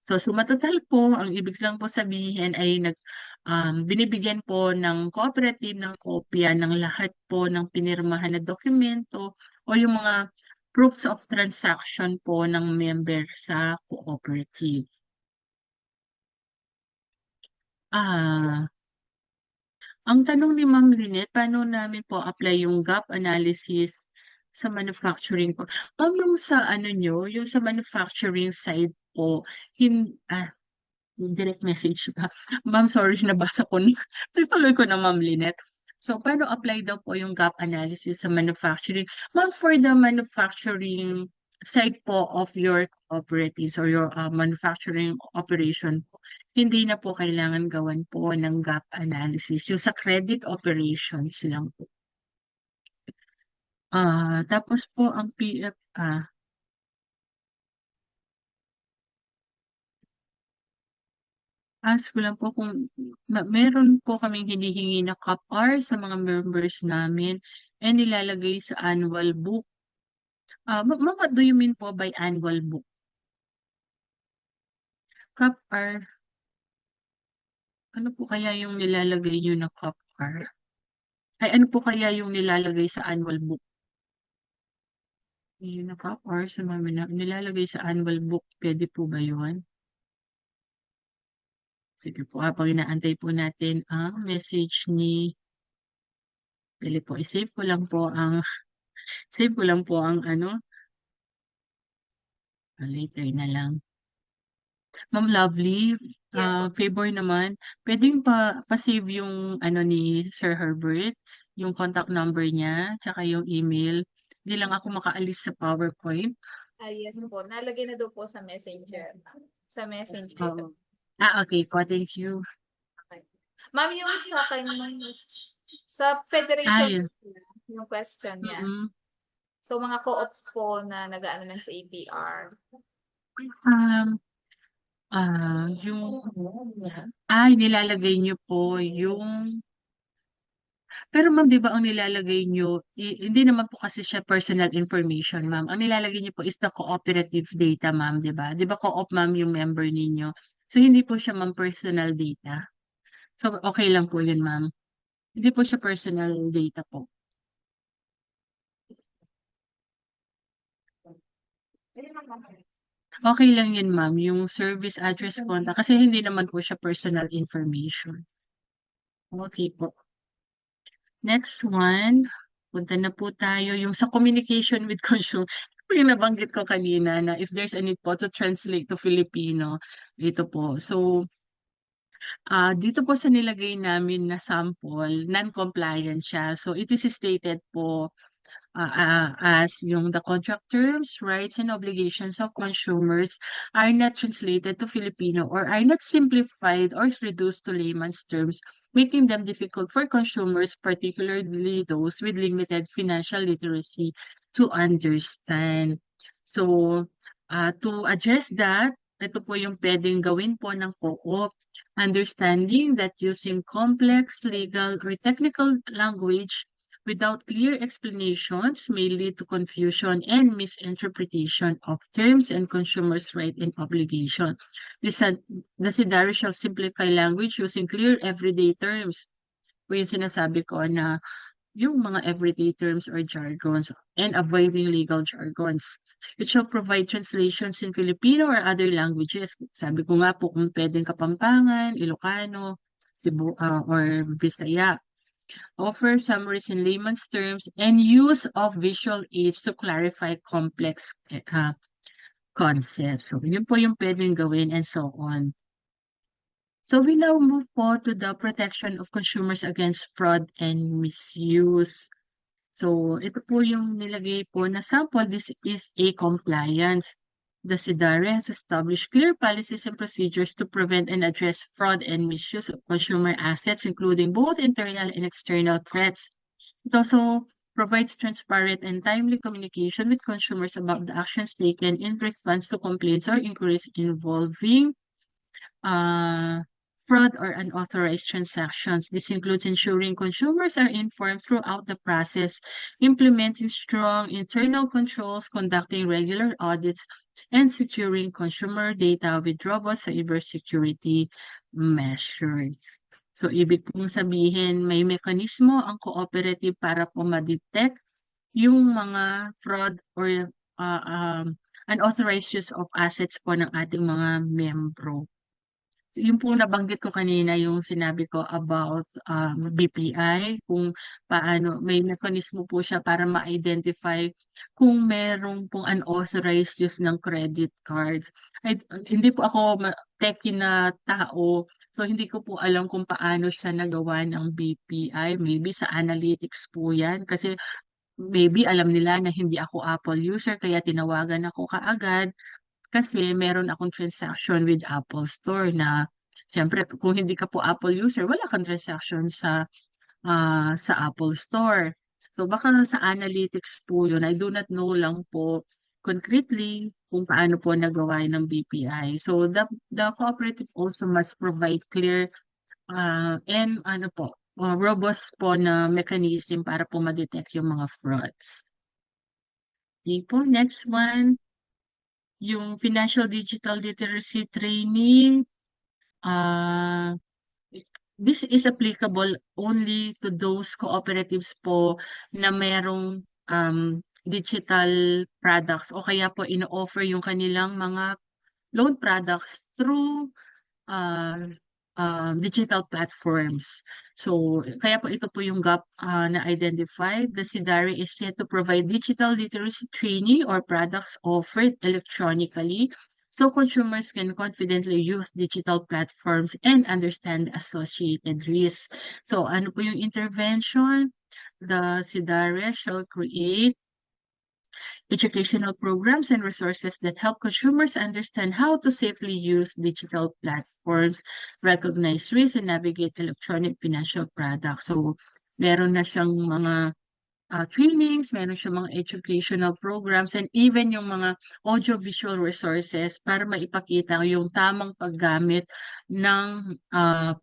So, sumatotal po, ang ibig lang po sabihin ay binibigyan po ng cooperative ng kopya ng lahat po ng pinirmahan na dokumento o yung mga proofs of transaction po ng member sa cooperative. Ang tanong ni Ma'am Lynette, paano namin po apply yung gap analysis sa manufacturing po? Ma'am, yung sa yung sa manufacturing side po, direct message ba? Ma'am, sorry, nabasa ko na. Tuloy ko na, Ma'am Lynette. So, paano apply daw po yung gap analysis sa manufacturing? Ma'am, for the manufacturing side po of your cooperatives or your manufacturing operation po, hindi na po kailangan gawan po ng gap analysis. Yung sa credit operations lang po. Tapos po ang PF, ask ko lang po kung meron po kaming hinihingi na CAPR sa mga members namin and nilalagay sa annual book. Ma'am, what do you mean po by annual book? CAPR, ano po kaya yung nilalagay nyo na CAPR? Ay, ano po kaya yung nilalagay sa annual book? Yung na CAPR sa mga nilalagay sa annual book, pwede po ba yun? Sige po, habang inaantay po natin ang message ni Dali po, i-save ko lang po ang save ko lang po ang later na lang. Ma'am Lovely,
Yes po.
favor naman, pwedeng pa-save yung ni Sir Herbert, yung contact number niya, tsaka yung email. Hindi lang ako makaalis sa PowerPoint.
Yes po. Nalagay na daw po sa messenger. Sa messenger.
Oo. Okay po, thank you.
Ma'am, yung sa sa federation,
Yun.
yung question niya.
Mm-mm.
So, mga co-ops po na nag-ano lang sa APR.
Yung nilalagay niyo po yung Pero ma'am, di ba ang nilalagay nyo, hindi naman po kasi siya personal information, ma'am. Ang nilalagay nyo po is the cooperative data, ma'am, di ba? Di ba co-op, ma'am, yung member ninyo? So, hindi po siya, ma'am, personal data. So, okay lang po yun, ma'am. Hindi po siya personal data po. Okay lang yun, ma'am, yung service address contact kasi hindi naman po siya personal information. Okay po. Next one, punta na po tayo yung sa communication with consumer. Yung nabanggit ko kanina na if there's a need po to translate to Filipino, ito po. So, dito po sa nilagay namin na sample, non-compliant siya. So, it is stated po as yung the contract terms, rights, and obligations of consumers are not translated to Filipino or are not simplified or reduced to layman's terms, making them difficult for consumers, particularly those with limited financial literacy, to understand. So, to address that, ito po yung pwedeng gawin po ng co-op. Understanding that using complex legal or technical language without clear explanations may lead to confusion and misinterpretation of terms and consumers' right and obligation. The SIDARI shall simplify language using clear everyday terms. Po yung sinasabi ko na yung mga everyday terms or jargons and avoiding legal jargons. It shall provide translations in Filipino or other languages. Sabi ko nga po kung pwedeng Kapampangan, Ilocano, or Bisaya. Offer summaries in layman's terms, and use of visual aids to clarify complex concepts. So, yun po yung pwedeng gawin and so on. So, we now move po to the protection of consumers against fraud and misuse. So, ito po yung nilagay po na sample. This is a compliance. The SIDARE has established clear policies and procedures to prevent and address fraud and misuse of consumer assets, including both internal and external threats. It also provides transparent and timely communication with consumers about the actions taken in response to complaints or inquiries involving fraud or unauthorized transactions. This includes ensuring consumers are informed throughout the process, implementing strong internal controls, conducting regular audits, and securing consumer data with robust cybersecurity measures. So, ibig pong sabihin, may mekanismo ang cooperative para po ma-detect yung mga fraud or unauthorized use of assets po ng ating mga membro. Yung po nabanggit ko kanina yung sinabi ko about BPI, kung paano may mekanismo po siya para ma-identify kung merong pong unauthorized use ng credit cards. Hindi po ako techie na tao, so hindi ko po alam kung paano siya nagawa ng BPI. Maybe sa analytics po yan, kasi maybe alam nila na hindi ako Apple user, kaya tinawagan ako kaagad. Kasi meron akong transaction with Apple Store na siyempre kung hindi ka po Apple user, wala kang transaction sa Apple Store. So baka sa analytics po yun. I do not know lang po concretely kung paano po nagawa ng BPI. So the cooperative also must provide clear and robust po na mechanism para po ma-detect yung mga frauds. Okay po, next one. Yung financial digital literacy training, this is applicable only to those cooperatives po na merong digital products o kaya po ino-offer yung kanilang mga loan products through digital platforms. So, kaya po ito po yung gap na identified. The SIDARE is yet to provide digital literacy training or products offered electronically so consumers can confidently use digital platforms and understand associated risks. So, ano po yung intervention? The SIDARE shall create educational programs and resources that help consumers understand how to safely use digital platforms, recognize risks, and navigate electronic financial products. So, meron na siyang mga trainings, meron siyang mga educational programs, and even yung mga audiovisual resources para maipakita yung tamang paggamit ng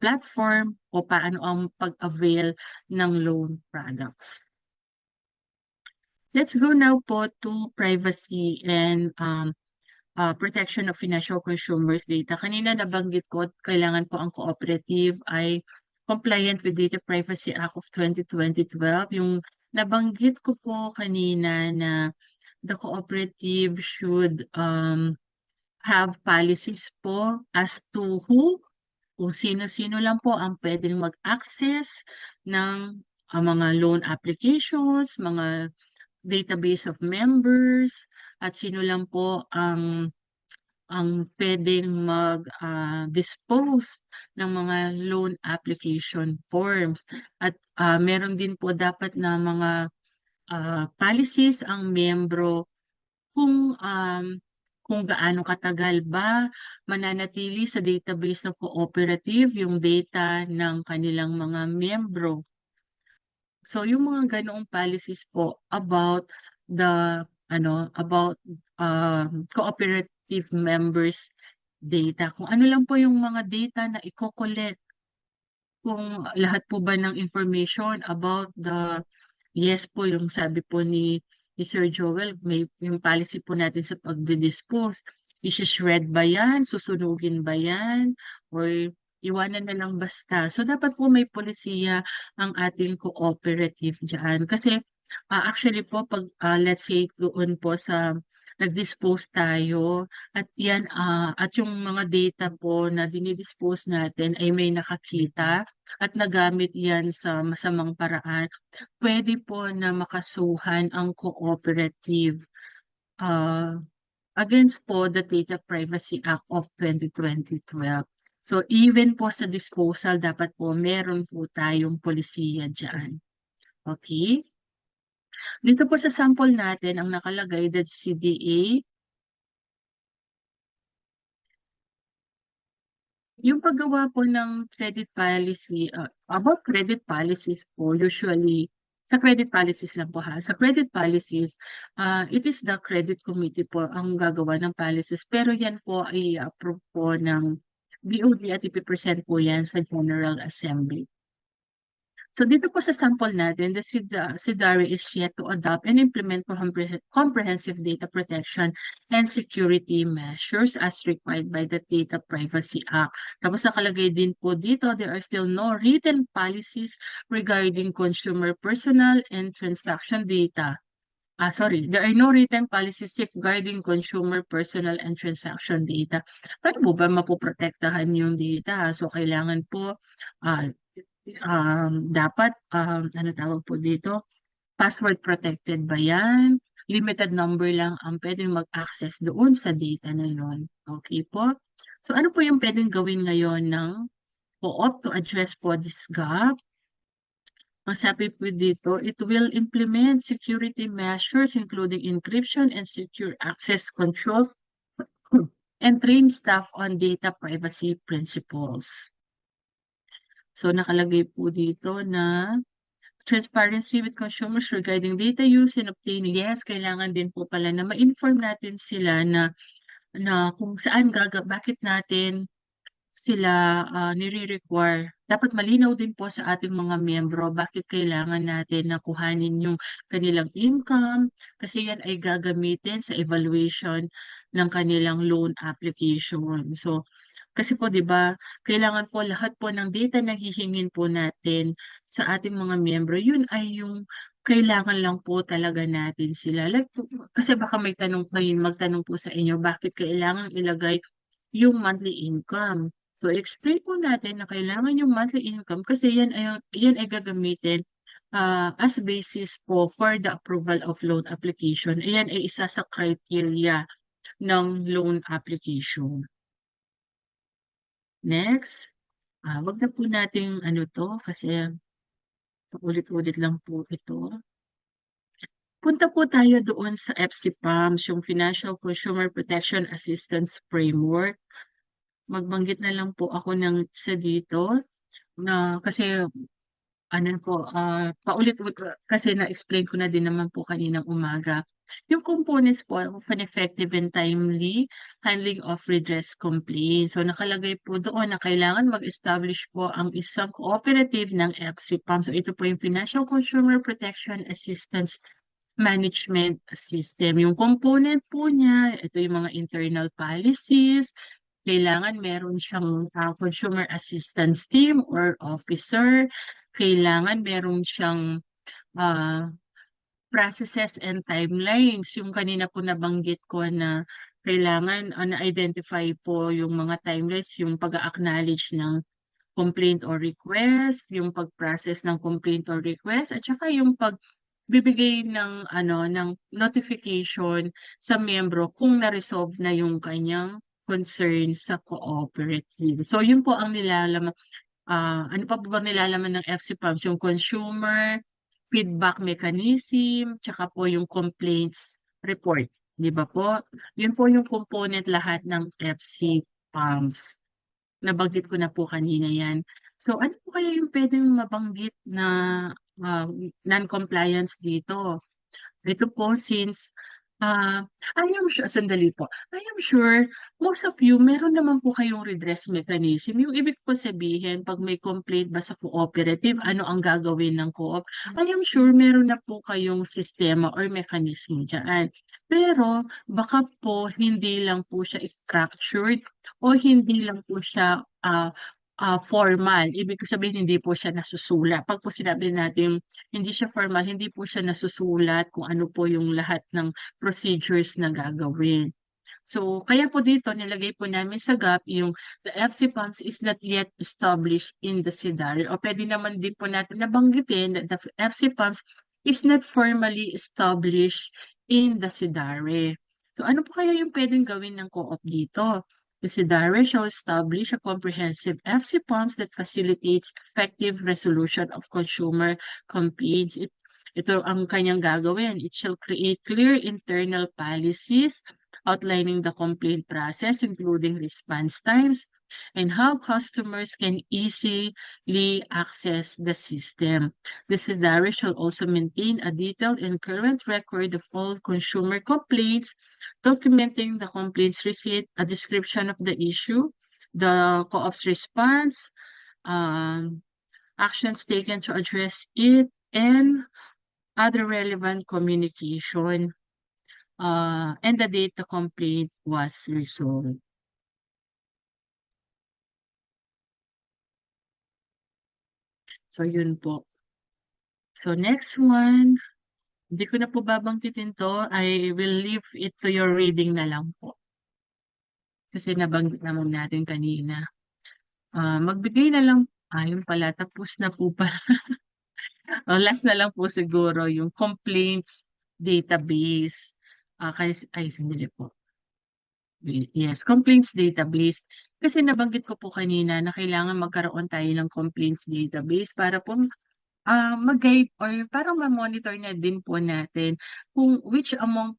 platform o paano ang pag-avail ng loan products. Let's go now po to privacy and protection of financial consumers data. Kanina nabanggit ko, kailangan po ang cooperative ay compliant with Data Privacy Act of 2012. Yung nabanggit ko po kanina na the cooperative should have policies po as to who, kung sino-sino lang po ang pwedeng mag-access ng mga loan applications, mga database of members, at sino lang po ang pwedeng mag-dispose ng mga loan application forms. At meron din po dapat na mga policies ang miyembro kung gaano katagal ba mananatili sa database ng cooperative yung data ng kanilang mga miyembro. So yung mga ganoong policies po about the cooperative members data. Kung ano lang po yung mga data na i-collect, kung lahat po ba ng information about yes po, yung sabi po ni Sir Joel, may yung policy po natin sa pagdi-dispose. I-shred ba yan? Susunugin ba yan? Or iwanan na lang basta. So, dapat po may polisiya ang ating cooperative dyan. Kasi, actually po, pag let's say doon po sa nag-dispose tayo at yan, at yung mga data po na dinidispose natin ay may nakakita at nagamit yan sa masamang paraan, pwede po na makasuhan ang cooperative against po the Data Privacy Act of 2012. So even po sa disposal, dapat po meron po tayong polisiya dyan. Okay? Dito po sa sample natin, ang nakalagay that CDA, yung paggawa po ng credit policy, about credit policies po, usually, sa credit policies lang po ha, sa credit policies, it is the credit committee po ang gagawa ng policies, pero yan po ay approve po ng BOD at ipipresent po yan sa General Assembly. So dito po sa sample natin, the SIDARE is yet to adopt and implement comprehensive data protection and security measures as required by the Data Privacy Act. Tapos nakalagay din po dito, there are still no written policies regarding consumer personal and transaction data. There are no written policies safeguarding consumer personal and transaction data. Paano po ba mapoprotektahan yung data? So kailangan po dapat, ano tawag po dito, password protected ba yan? Limited number lang ang pwedeng mag-access doon sa data na yun. Okay po? So ano po yung pwedeng gawin ngayon ng co-op to address po this gap? Ang sabi po dito, it will implement security measures including encryption and secure access controls and train staff on data privacy principles. So nakalagay po dito na transparency with consumers regarding data use and obtaining. Yes, kailangan din po pala na ma-inform natin sila na kung saan bakit natin sila nire-require. Dapat malinaw din po sa ating mga miyembro bakit kailangan natin na kuhanin yung kanilang income kasi yan ay gagamitin sa evaluation ng kanilang loan application. So, kasi po 'di ba, kailangan po lahat po ng data na hihingin po natin sa ating mga miyembro, yun ay yung kailangan lang po talaga natin sila. Like, kasi baka magtanong po sa inyo, bakit kailangan ilagay yung monthly income? So, explain po natin na kailangan yung monthly income kasi yan ay gagamitin as basis po for the approval of loan application. Ayan ay isa sa criteria ng loan application. Next, wag na po nating kasi paulit-ulit lang po ito. Punta po tayo doon sa FCPAMS, yung Financial Consumer Protection Assistance Framework. Magbanggit na lang po ako ng isa dito na kasi paulit-ulit kasi na-explain ko na din naman po kaninang umaga. Yung components po of an effective and timely handling of redress complaints. So nakalagay po doon na kailangan mag-establish po ang isang cooperative ng FCPAM. So ito po yung Financial Consumer Protection Assistance Management System. Yung component po niya, ito yung mga internal policies. Kailangan meron siyang consumer assistance team or officer. Kailangan meron siyang ah, processes and timelines. Yung kanina po nabanggit ko na kailangan na-identify po yung mga timelines, yung pag-acknowledge ng complaint or request, yung pag-process ng complaint or request, at saka yung pagbibigay ng notification sa miyembro kung na-resolve na yung kanyang concern sa cooperative. So yun po ang nilalaman. Ano pa po ba nilalaman ng FCPAMS? Yung consumer feedback mechanism, tsaka po yung complaints report. Di ba po? Yun po yung component lahat ng FCPAMS. Nabanggit ko na po kanina yan. So ano po kaya yung pwedeng mabanggit na ah, non-compliance dito? Ito po since I am sure, sandali po. I am sure most of you, meron naman po kayong redress mechanism. Yung ibig po sabihin, pag may complaint ba sa cooperative, ano ang gagawin ng co-op? I am sure meron na po kayong sistema or mechanism dyan. Pero baka po hindi lang po siya structured o hindi lang po siya formal. Ibig ko sabihin, hindi po siya nasusulat. Pag po sinabi natin hindi siya formal, hindi po siya nasusulat kung ano po yung lahat ng procedures na gagawin. So, kaya po dito, nilagay po namin sa GAP yung the FCPAMS is not yet established in the SIDARE. O pwede naman din po natin nabanggitin that the FCPAMS is not formally established in the SIDARE. So, ano po kaya yung pwedeng gawin ng co-op dito? The SIDARE shall establish a comprehensive FCPAMS that facilitates effective resolution of consumer complaints. Ito ang kanyang gagawin. It shall create clear internal policies outlining the complaint process, including response times, and how customers can easily access the system. The SIDARE shall also maintain a detailed and current record of all consumer complaints, documenting the complaints received, a description of the issue, the co-op's response, um, actions taken to address it, and other relevant communication, and the date the complaint was resolved. So, yun po. So, next one, hindi ko na po babanggitin to. I will leave it to your reading na lang po. Kasi nabanggit naman natin kanina. Magbigay na lang, yun pala, tapos na po pala. Last na lang po siguro yung complaints database. Sandali po. Yes, complaints database. Kasi nabanggit ko po kanina na kailangan magkaroon tayo ng complaints database para po mag-guide or parang ma-monitor na din po natin kung which among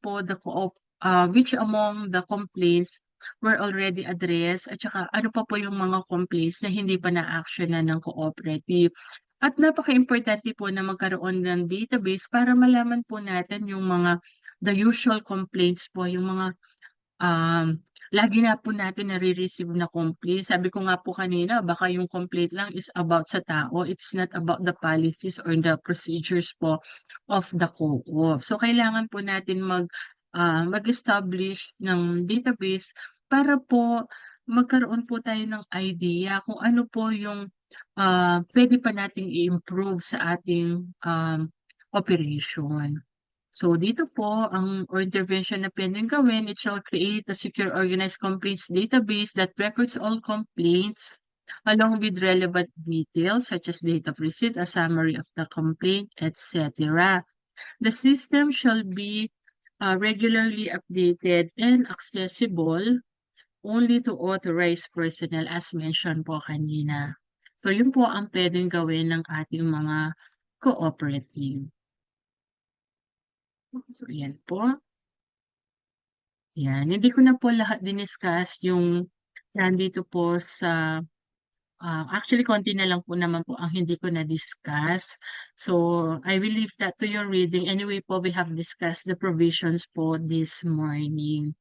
the complaints were already addressed at saka ano pa po yung mga complaints na hindi pa na-actionan ng cooperative. At napaka-importante po na magkaroon ng database para malaman po natin yung the usual complaints po, yung mga lagi na po natin nare-receive na complaint. Sabi ko nga po kanina, baka yung complaint lang is about sa tao. It's not about the policies or the procedures po of the co-op. So, kailangan po natin mag-establish ng database para po magkaroon po tayo ng idea kung ano po yung pwede pa nating i-improve sa ating operation. So, dito po, ang intervention na pwedeng gawin, it shall create a secure organized complaints database that records all complaints along with relevant details such as date of receipt, a summary of the complaint, etc. The system shall be regularly updated and accessible only to authorized personnel as mentioned po kanina. So, yun po ang pwedeng gawin ng ating mga cooperative. So, yan po. Yan. Hindi ko na po lahat diniscuss yung nandito po sa Actually, konti na lang po naman po ang hindi ko na-discuss. So, I will leave that to your reading. Anyway po, we have discussed the provisions po this morning.